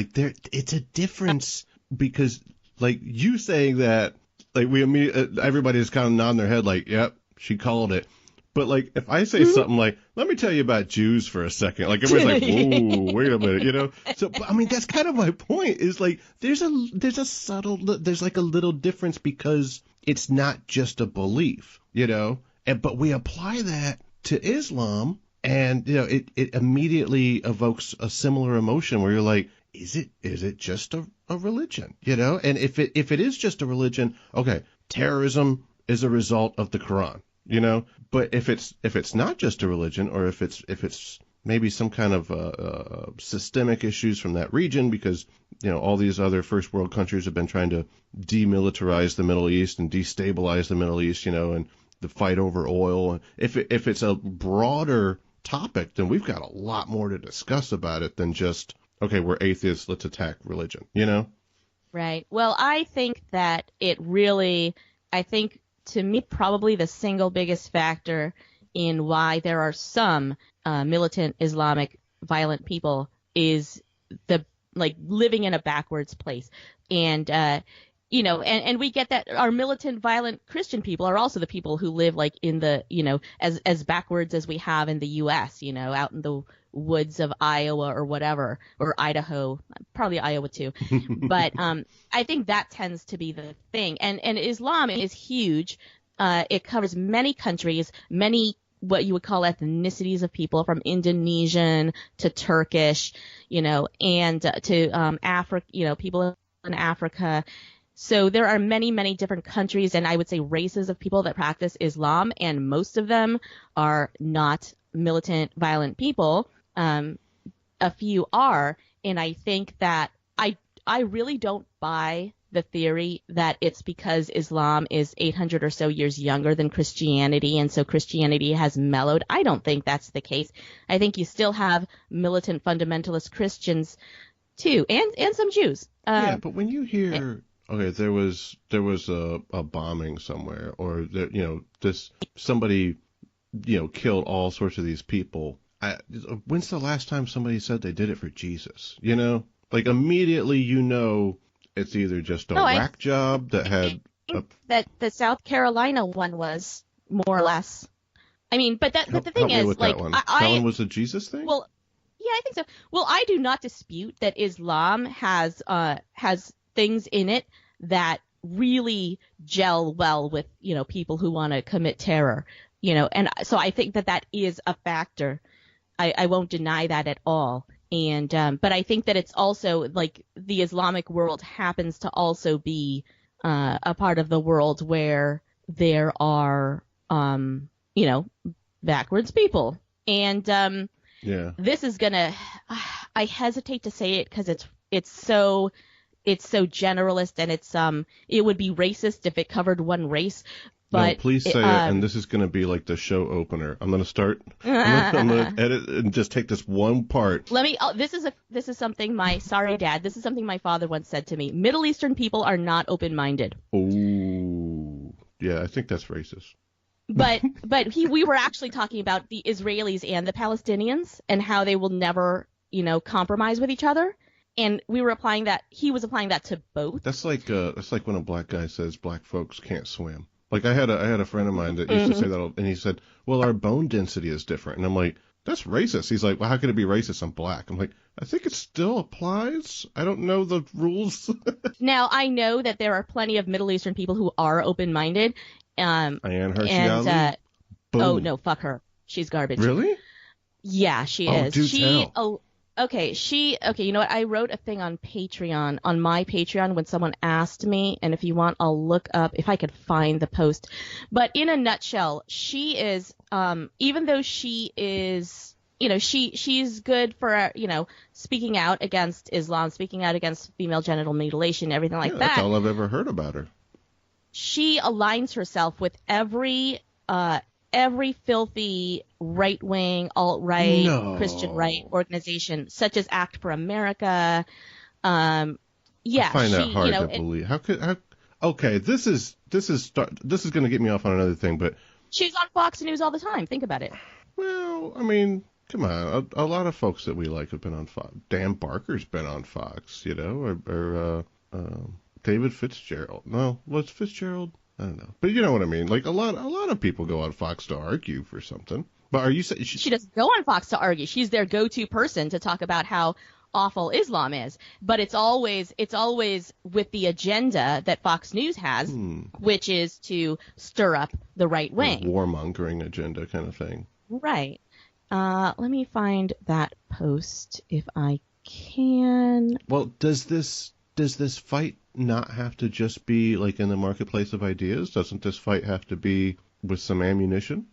Speaker 1: it's a difference, because you saying that, everybody's kind of nodding their head yep, she called it. But if I say something like, let me tell you about Jews for a second, everybody's like, whoa, wait a minute, So, I mean, that's kind of my point, is there's a subtle, there's a little difference, because it's not just a belief, but we apply that to Islam, and, it immediately evokes a similar emotion where you're like, is it just a religion? You know, and if it is just a religion, okay, terrorism is a result of the Quran, you know. But if it's not just a religion, or if it's maybe some kind of systemic issues from that region, because, you know, all these other first world countries have been trying to demilitarize the Middle East and destabilize the Middle East, you know, and the fight over oil. If it's a broader topic, then we've got a lot more to discuss about it than just, okay, we're atheists, let's attack religion, you know?
Speaker 16: Right. Well, I think that to me, probably the single biggest factor in why there are some militant Islamic violent people is the living in a backwards place. And you know, and we get that our militant violent Christian people are also the people who live like in the, you know, as backwards as we have in the US, you know, out in the woods of Iowa or whatever, or Idaho, probably Iowa too. But I think that tends to be the thing. And Islam is huge. It covers many countries, many what you would call ethnicities of people, from Indonesian to Turkish, you know, and to Africa, you know, people in Africa. So there are many, many different countries, and I would say races of people that practice Islam, and most of them are not militant, violent people. A few are, and I think that I really don't buy the theory that it's because Islam is 800 or so years younger than Christianity, and so Christianity has mellowed. I don't think that's the case. I think you still have militant fundamentalist Christians too, and some Jews.
Speaker 1: Yeah, but when you hear, okay, there was a bombing somewhere, or there, you know, somebody, you know, killed all sorts of these people. When's the last time somebody said they did it for Jesus? You know, like immediately, you know, it's either just a whack job that had
Speaker 16: that the South Carolina one was more or less. I mean, but the thing is, like,
Speaker 1: that one was a Jesus thing.
Speaker 16: Well, yeah, I think so. Well, I do not dispute that Islam has things in it that really gel well with, you know, people who want to commit terror, you know, and so I think that is a factor. I won't deny that at all. And but I think that it's also like the Islamic world happens to also be a part of the world where there are you know, backwards people. And
Speaker 1: yeah,
Speaker 16: this is gonna I hesitate to say it because it's so generalist, and it would be racist if it covered one race. But
Speaker 1: no, please say it, and this is going to be like the show opener. I'm going to start. I'm going to edit and just take this one part.
Speaker 16: Let me. This is something This is something my father once said to me. Middle Eastern people are not open-minded.
Speaker 1: Oh, yeah, I think that's racist.
Speaker 16: But we were actually talking about the Israelis and the Palestinians and how they will never, you know, compromise with each other. And he was applying that to both.
Speaker 1: That's like when a black guy says black folks can't swim. Like I had a friend of mine that used to say that, and he said, "Well, our bone density is different." And I'm like, "That's racist." He's like, "Well, how can it be racist? I'm black." I'm like, "I think it still applies. I don't know the rules."
Speaker 16: Now I know that there are plenty of Middle Eastern people who are open-minded.
Speaker 1: Ayan Hirsi.
Speaker 16: Oh no, fuck her. She's garbage.
Speaker 1: Really?
Speaker 16: Yeah, she is. Tell. Okay, you know what? I wrote a thing on my Patreon when someone asked me, and if you want, I'll look up if I could find the post. But in a nutshell, she is, even though she is, you know, she's good for, you know, speaking out against Islam, speaking out against female genital mutilation, everything like that.
Speaker 1: That's all I've ever heard about her.
Speaker 16: She aligns herself with every filthy right-wing, alt-right, Christian right organization, such as Act for America. Yeah,
Speaker 1: I find that hard to believe. Okay, this is going to get me off on another thing, but
Speaker 16: she's on Fox News all the time. Think about it.
Speaker 1: Well, I mean, come on, a lot of folks that we like have been on Fox. Dan Barker's been on Fox, you know, or David Fitzgerald. No, what's Fitzgerald? I don't know, but you know what I mean. Like a lot of people go on Fox to argue for something. But are you saying
Speaker 16: she doesn't go on Fox to argue? She's their go-to person to talk about how awful Islam is. But it's always with the agenda that Fox News has, which is to stir up the right wing,
Speaker 1: warmongering agenda kind of thing.
Speaker 16: Right. Let me find that post if I can.
Speaker 1: Well, does this fight not have to just be like in the marketplace of ideas? Doesn't this fight have to be with some ammunition?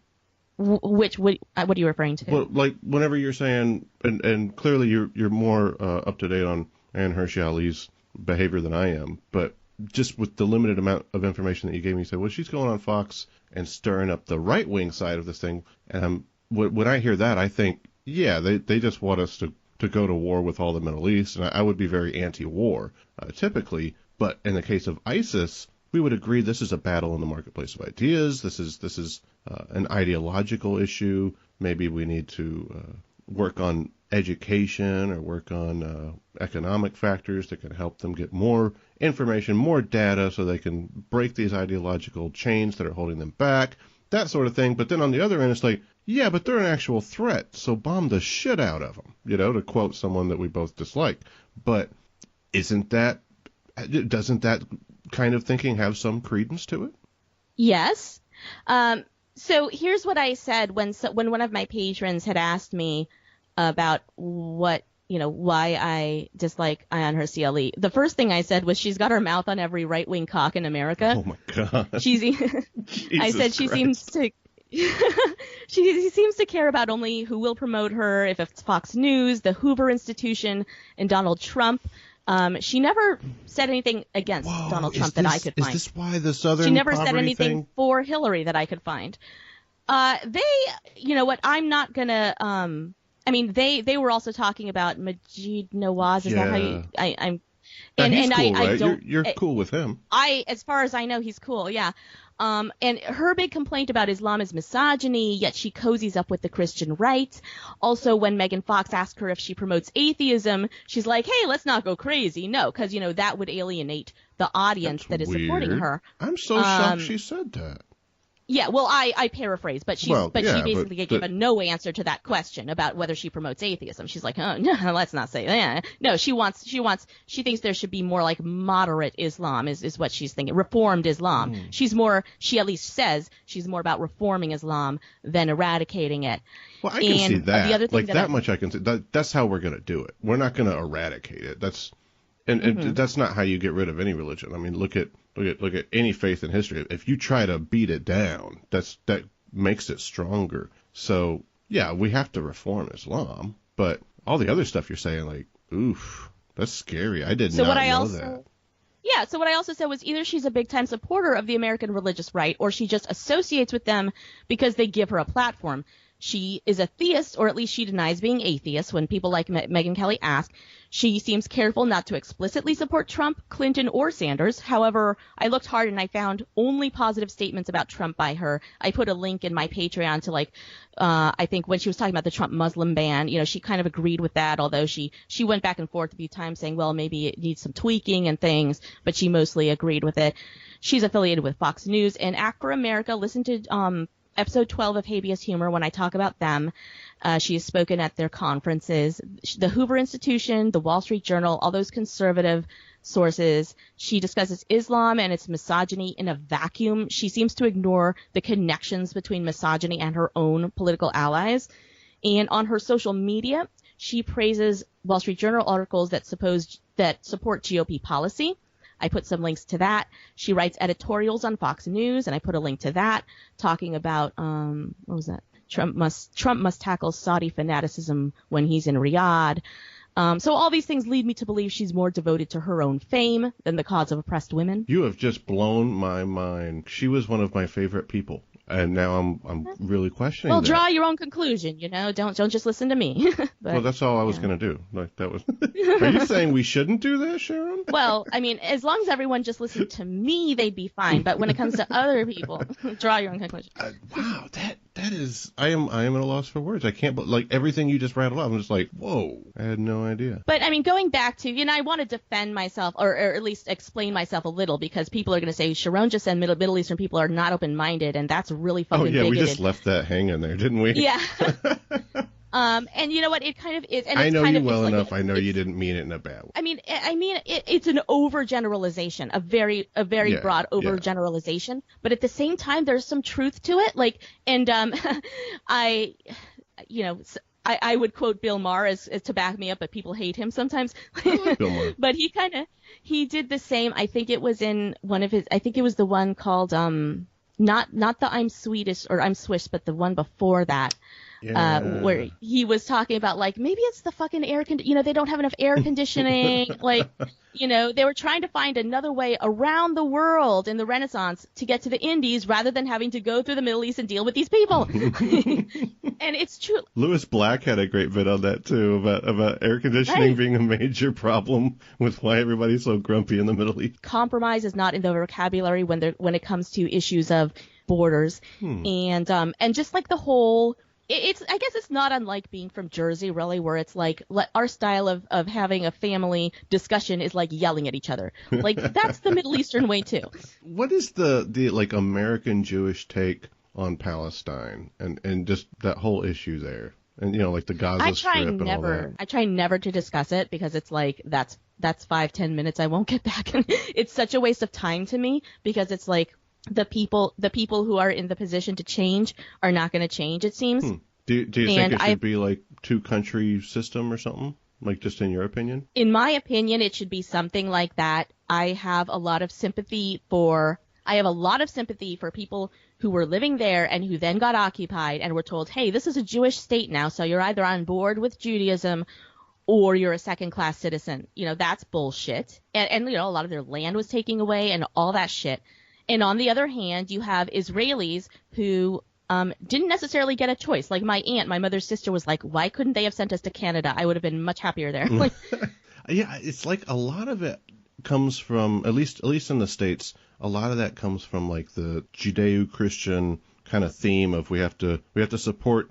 Speaker 16: What are you referring to?
Speaker 1: Well, like whenever you're saying, and clearly you're more up to date on Ann Hershey Ali's behavior than I am, but just with the limited amount of information that you gave me, you said, well, she's going on Fox and stirring up the right-wing side of this thing. And when I hear that, I think, yeah, they just want us to go to war with all the Middle East, and I would be very anti-war, typically. But in the case of ISIS, we would agree this is a battle in the marketplace of ideas. This is an ideological issue. Maybe we need to work on education or work on economic factors that can help them get more information, more data, so they can break these ideological chains that are holding them back, that sort of thing. But then on the other end, it's like, yeah, but they're an actual threat, so bomb the shit out of them, to quote someone that we both dislike. But doesn't that kind of thinking have some credence to it?
Speaker 16: Yes. So here's what I said when one of my patrons had asked me about why I dislike Ayaan Hirsi Ali. The first thing I said was she's got her mouth on every right-wing cock in America.
Speaker 1: Oh my God.
Speaker 16: I said she seems to she seems to care about only who will promote her, if it's Fox News, the Hoover Institution, and Donald Trump. She never said anything against Donald Trump that I could find.
Speaker 1: Is this why the Southern
Speaker 16: She never said
Speaker 1: poverty
Speaker 16: anything
Speaker 1: thing?
Speaker 16: for Hillary that I could find. I'm not gonna. They were also talking about Majid Nawaz. Is that how you?
Speaker 1: He's cool,
Speaker 16: I
Speaker 1: right?
Speaker 16: don't.
Speaker 1: You're cool with him.
Speaker 16: As far as I know, he's cool. Yeah. And her big complaint about Islam is misogyny, yet she cozies up with the Christian right. Also, when Megan Fox asked her if she promotes atheism, she's like, hey, let's not go crazy. No, because, that would alienate the audience that is supporting her.
Speaker 1: I'm so shocked she said that.
Speaker 16: Yeah, well, I paraphrase, but she basically gave a no answer to that question about whether she promotes atheism. She's like, oh, no, let's not say that. No, she thinks there should be more like moderate Islam is what she's thinking. Reformed Islam. She at least says she's more about reforming Islam than eradicating it.
Speaker 1: Well, I can see that.
Speaker 16: The other thing
Speaker 1: like that much I can see. That's how we're going to do it. We're not going to eradicate it. And that's not how you get rid of any religion. I mean, look at any faith in history. If you try to beat it down, that makes it stronger. So yeah, we have to reform Islam, but all the other stuff you're saying, like, oof, that's scary. I did not know that.
Speaker 16: Yeah, so what I also said was either she's a big-time supporter of the American religious right, or she just associates with them because they give her a platform. She is a theist, or at least she denies being atheist. When people like Megyn Kelly ask, she seems careful not to explicitly support Trump, Clinton, or Sanders. However, I looked hard and I found only positive statements about Trump by her. I put a link in my Patreon to I think when she was talking about the Trump Muslim ban, she kind of agreed with that, although she went back and forth a few times saying, well, maybe it needs some tweaking and things, but she mostly agreed with it. She's affiliated with Fox News and Act for America. Listen to episode 12 of Habeas Humor when I talk about them. She has spoken at their conferences. The Hoover Institution, the Wall Street Journal, all those conservative sources. She discusses Islam and its misogyny in a vacuum. She seems to ignore the connections between misogyny and her own political allies. And on her social media, she praises Wall Street Journal articles that support GOP policy. I put some links to that. She writes editorials on Fox News, and I put a link to that, talking about what was that? Trump must tackle Saudi fanaticism when he's in Riyadh. So all these things lead me to believe she's more devoted to her own fame than the cause of oppressed women.
Speaker 1: You have just blown my mind. She was one of my favorite people, and now I'm really questioning.
Speaker 16: Well,
Speaker 1: that.
Speaker 16: Draw your own conclusion. Don't just listen to me. But,
Speaker 1: well, that's all I was going to do. Like that was. Are you saying we shouldn't do that, Sharon?
Speaker 16: Well, I mean, as long as everyone just listened to me, they'd be fine. But when it comes to other people, draw your own conclusion.
Speaker 1: Wow, that is. I am at a loss for words. I can't. Like everything you just rattled off, I'm just like, whoa. I had no idea.
Speaker 16: But I mean, going back to, I want to defend myself, or at least explain myself a little, because people are going to say Sharon just said Middle Eastern people are not open-minded, and that's really fucking bigoted.
Speaker 1: Oh yeah, we just left that hanging there, didn't we?
Speaker 16: Yeah. And you know what? It kind of is. And
Speaker 1: I know you well enough. I know you didn't mean it in a bad way.
Speaker 16: I mean, it's an overgeneralization, a very broad overgeneralization. But at the same time, there's some truth to it. I would quote Bill Maher as to back me up, but people hate him sometimes.
Speaker 1: I like Bill Maher.
Speaker 16: But he did the same. I think it was in one of his. I think it was the one called not the I'm Swedish or I'm Swiss, but the one before that.
Speaker 1: Yeah.
Speaker 16: Where he was talking about, like, maybe it's the fucking they don't have enough air conditioning. Like, they were trying to find another way around the world in the Renaissance to get to the Indies rather than having to go through the Middle East and deal with these people. And it's true.
Speaker 1: Lewis Black had a great bit on that too, about air conditioning being a major problem with why everybody's so grumpy in the Middle East.
Speaker 16: Compromise is not in the vocabulary when it comes to issues of borders. And just like the whole, I guess it's not unlike being from Jersey, really, where it's like our style of having a family discussion is like yelling at each other. Like, that's the Middle Eastern way too.
Speaker 1: What is the like American Jewish take on Palestine and just that whole issue there? And like the Gaza Strip and all that.
Speaker 16: I try never to discuss it because it's like that's 5-10 minutes I won't get back. And it's such a waste of time to me because it's like the people who are in the position to change are not going to change, it seems.
Speaker 1: Do you think it should be like 2-country system or something? Like, just in your opinion?
Speaker 16: In my opinion, it should be something like that. I have a lot of sympathy for people who were living there and who then got occupied and were told, hey, this is a Jewish state now, so you're either on board with Judaism or you're a second-class citizen. That's bullshit. And a lot of their land was taken away and all that shit. And on the other hand, you have Israelis who didn't necessarily get a choice. Like my aunt, my mother's sister, was like, why couldn't they have sent us to Canada? I would have been much happier there.
Speaker 1: Yeah, it's like a lot of it comes from, at least in the States, a lot of that comes from like the Judeo-Christian kind of theme of we have to support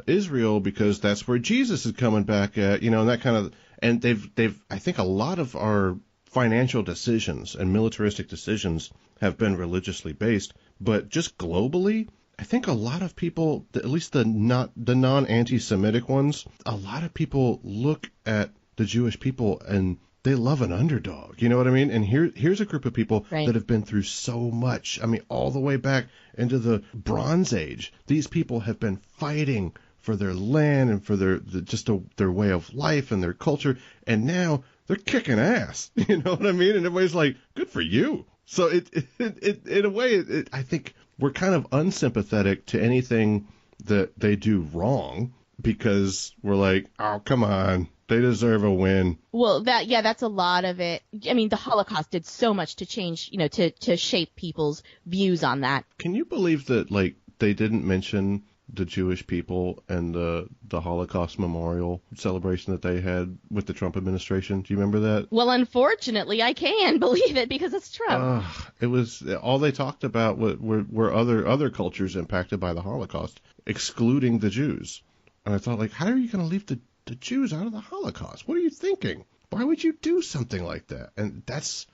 Speaker 1: Israel because that's where Jesus is coming back at, and that kind of, and they've I think a lot of our financial decisions and militaristic decisions have been religiously based, but just globally, I think a lot of people, at least the non-anti-Semitic ones, a lot of people look at the Jewish people and they love an underdog. You know what I mean? And here's a group of people that have been through so much. I mean, all the way back into the Bronze Age. These people have been fighting for their land and for their way of life and their culture, and now they're kicking ass. You know what I mean? And everybody's like, good for you. So it in a way, I think we're kind of unsympathetic to anything that they do wrong because we're like, oh, come on, they deserve a win.
Speaker 16: Well, that's a lot of it. I mean, the Holocaust did so much to change, to shape people's views on that.
Speaker 1: Can you believe that, like, they didn't mention the Jewish people and the Holocaust memorial celebration that they had with the Trump administration? Do you remember that?
Speaker 16: Well, unfortunately, I can believe it because it's Trump.
Speaker 1: It was all they talked about were other cultures impacted by the Holocaust, excluding the Jews. And I thought, like, how are you going to leave the Jews out of the Holocaust? What are you thinking? Why would you do something like that? And that's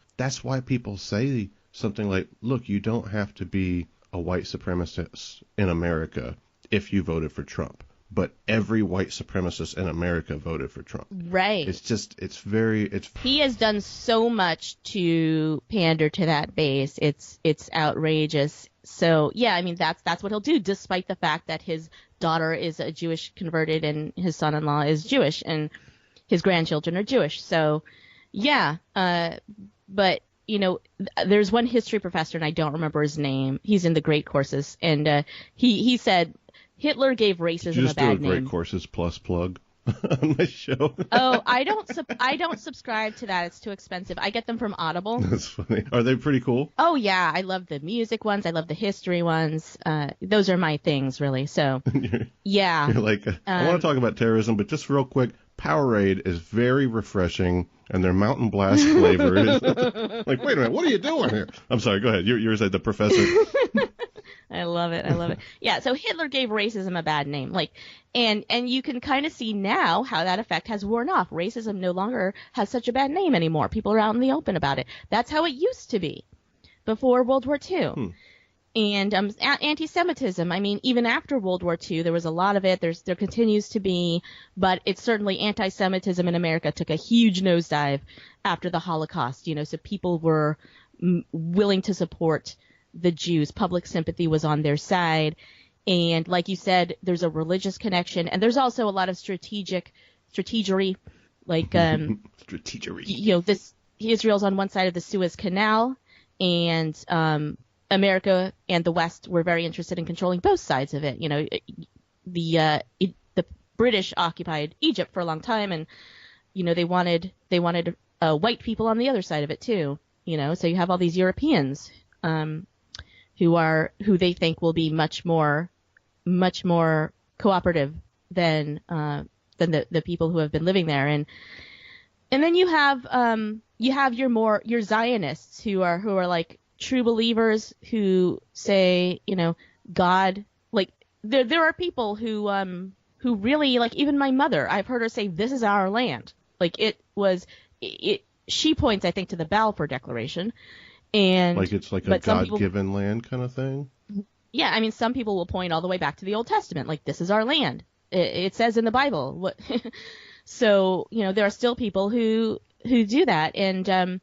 Speaker 1: why people say something like, look, you don't have to be a white supremacist in America if you voted for Trump. But every white supremacist in America voted for Trump.
Speaker 16: Right.
Speaker 1: He
Speaker 16: has done so much to pander to that base. It's outrageous. So, yeah, I mean, that's what he'll do, despite the fact that his daughter is a Jewish converted and his son-in-law is Jewish and his grandchildren are Jewish. So, yeah. But, there's one history professor, and I don't remember his name. He's in the great courses. And he said Hitler gave racism a bad name.
Speaker 1: Just do a great courses plus plug on my show.
Speaker 16: Oh, I don't subscribe to that. It's too expensive. I get them from Audible.
Speaker 1: That's funny. Are they pretty cool?
Speaker 16: Oh yeah, I love the music ones. I love the history ones. Those are my things, really. So yeah.
Speaker 1: You're like, I want to talk about terrorism, but just real quick, Powerade is very refreshing, and their Mountain Blast flavor is like, wait a minute, what are you doing here? I'm sorry. Go ahead. You're the professor.
Speaker 16: I love it. Yeah, so Hitler gave racism a bad name. And you can kind of see now how that effect has worn off. Racism no longer has such a bad name anymore. People are out in the open about it. That's how it used to be before World War II. And anti-Semitism, I mean, even after World War II, there was a lot of it. There continues to be, but it's certainly anti-Semitism in America took a huge nosedive after the Holocaust. So people were willing to support the Jews. Public sympathy was on their side. And like you said, there's a religious connection, and there's also a lot of strategery, like
Speaker 1: strategery.
Speaker 16: This Israel's on one side of the Suez Canal, and America and the West were very interested in controlling both sides of it. The British occupied Egypt for a long time, and they wanted white people on the other side of it too. So you have all these Europeans who they think will be much more cooperative than the people who have been living there, and then you have your Zionists who are like true believers who say God, like there are people who really, like, even my mother, I've heard her say, this is our land. Like she points, I think, to the Balfour Declaration, and
Speaker 1: like it's like a God-given land kind of thing.
Speaker 16: Yeah, I mean, some people will point all the way back to the Old Testament, like, this is our land. It says in the Bible. What? So, there are still people who do that. And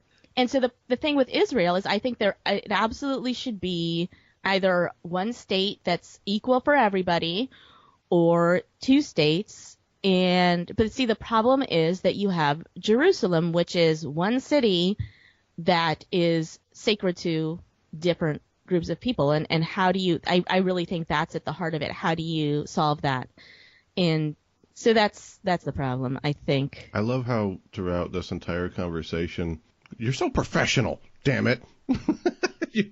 Speaker 16: so the thing with Israel is, I think it absolutely should be either one state that's equal for everybody or two states. But see, the problem is that you have Jerusalem, which is one city that is sacred to different groups of people, and how do you I really think that's at the heart of it. How do you solve that? And so that's the problem, I think.
Speaker 1: I love how throughout this entire conversation, you're so professional, damn it.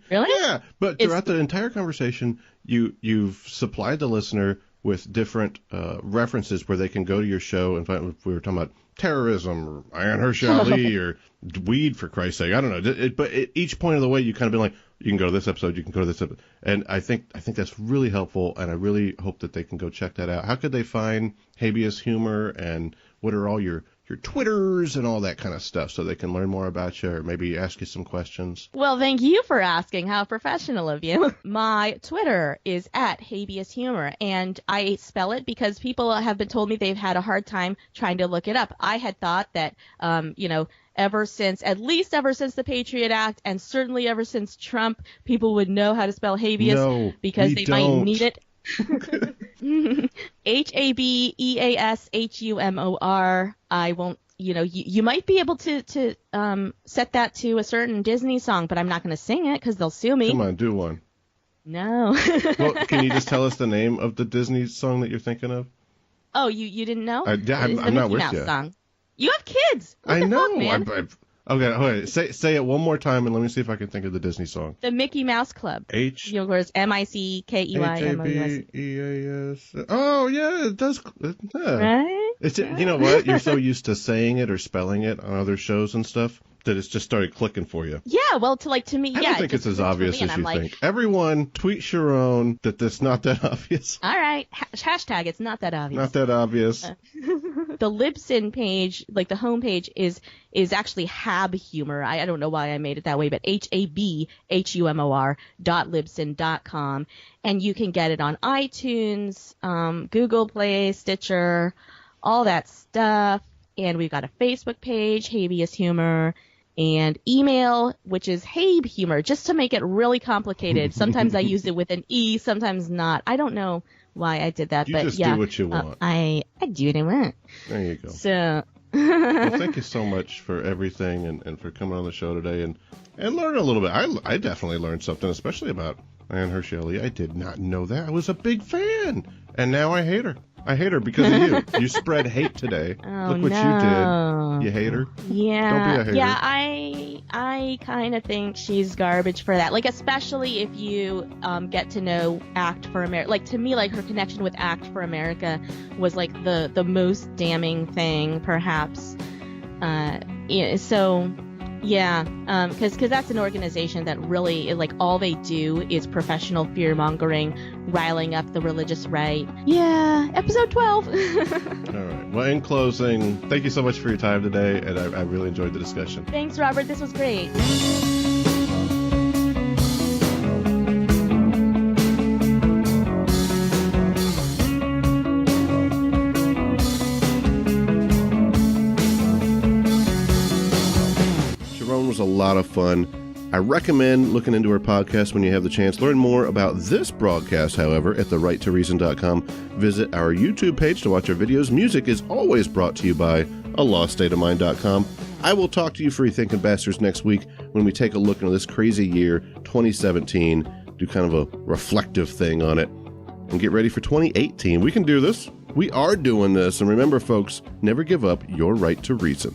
Speaker 16: Really?
Speaker 1: Yeah, but throughout the entire conversation, you've supplied the listener with different references where they can go to your show and find, if we were talking about terrorism or Ayaan Hirsi Ali or weed, for Christ's sake, I don't know. But at each point of the way, you kind of been like, you can go to this episode, you can go to this episode. And I think that's really helpful, and I really hope that they can go check that out. How could they find Habeas Humor, and what are all your Twitters and all that kind of stuff, so they can learn more about you or maybe ask you some questions?
Speaker 16: Well, thank you for asking. How professional of you. My Twitter is at Habeas Humor, and I spell it because people have been told me they've had a hard time trying to look it up. I had thought that, ever since the Patriot Act, and certainly ever since Trump, people would know how to spell habeas because they might need it. HABEASHUMOR. I won't, you might be able to set that to a certain Disney song, but I'm not going to sing it because they'll sue me.
Speaker 1: Come on, do one.
Speaker 16: No.
Speaker 1: Well, can you just tell us the name of the Disney song that you're thinking of?
Speaker 16: Oh, you didn't know?
Speaker 1: I'm not with you.
Speaker 16: Song. You have kids. What the
Speaker 1: know.
Speaker 16: Fuck, man?
Speaker 1: Okay. Say it one more time, and let me see if I can think of the Disney song.
Speaker 16: The Mickey Mouse Club.
Speaker 1: Where's
Speaker 16: MICKEYMOUS.
Speaker 1: Oh yeah, it does.
Speaker 16: Right?
Speaker 1: You know what? You're so used to saying it or spelling it on other shows and stuff that it's just started clicking for you.
Speaker 16: Yeah, well, to me,
Speaker 1: I don't think it's as obvious as you think. Everyone, tweet Charone that that's not that obvious.
Speaker 16: All right, hashtag it's not that obvious.
Speaker 1: Not that obvious.
Speaker 16: The Libsyn page, like the homepage, is actually Hab Humor. I don't know why I made it that way, but HABHUMOR.libsyn.com, and you can get it on iTunes, Google Play, Stitcher, all that stuff. And we've got a Facebook page, Habeas Humor, and email, which is Habe Humor, just to make it really complicated. Sometimes I use it with an E, sometimes not. I don't know why I did that,
Speaker 1: you
Speaker 16: but
Speaker 1: just
Speaker 16: yeah,
Speaker 1: do what you want.
Speaker 16: I do what I want.
Speaker 1: There you go.
Speaker 16: So,
Speaker 1: well, thank you so much for everything and for coming on the show today and learn a little bit. I definitely learned something, especially about Ayaan Hirsi Ali. I did not know that. I was a big fan, and now I hate her. I hate her because of you. You spread hate today.
Speaker 16: Oh,
Speaker 1: Look what you did. You hate her?
Speaker 16: Yeah.
Speaker 1: Don't be a hater.
Speaker 16: Yeah, I kind of think she's garbage for that. Like, especially if you get to know Act for America. Like, to me, like, her connection with Act for America was, like, the most damning thing, perhaps. So, yeah, because that's an organization that really, like, all they do is professional fear-mongering, riling up the religious right. Yeah, episode 12.
Speaker 1: All right. Well, in closing, thank you so much for your time today, and I really enjoyed the discussion.
Speaker 16: Thanks, Robert. This was great.
Speaker 1: Charone was a lot of fun. I recommend looking into our podcast when you have the chance. Learn more about this broadcast, however, at therighttoreason.com. Visit our YouTube page to watch our videos. Music is always brought to you by aloststateofmind.com. I will talk to you free thinking bastards next week when we take a look into this crazy year, 2017, do kind of a reflective thing on it, and get ready for 2018. We can do this. We are doing this. And remember, folks, never give up your right to reason.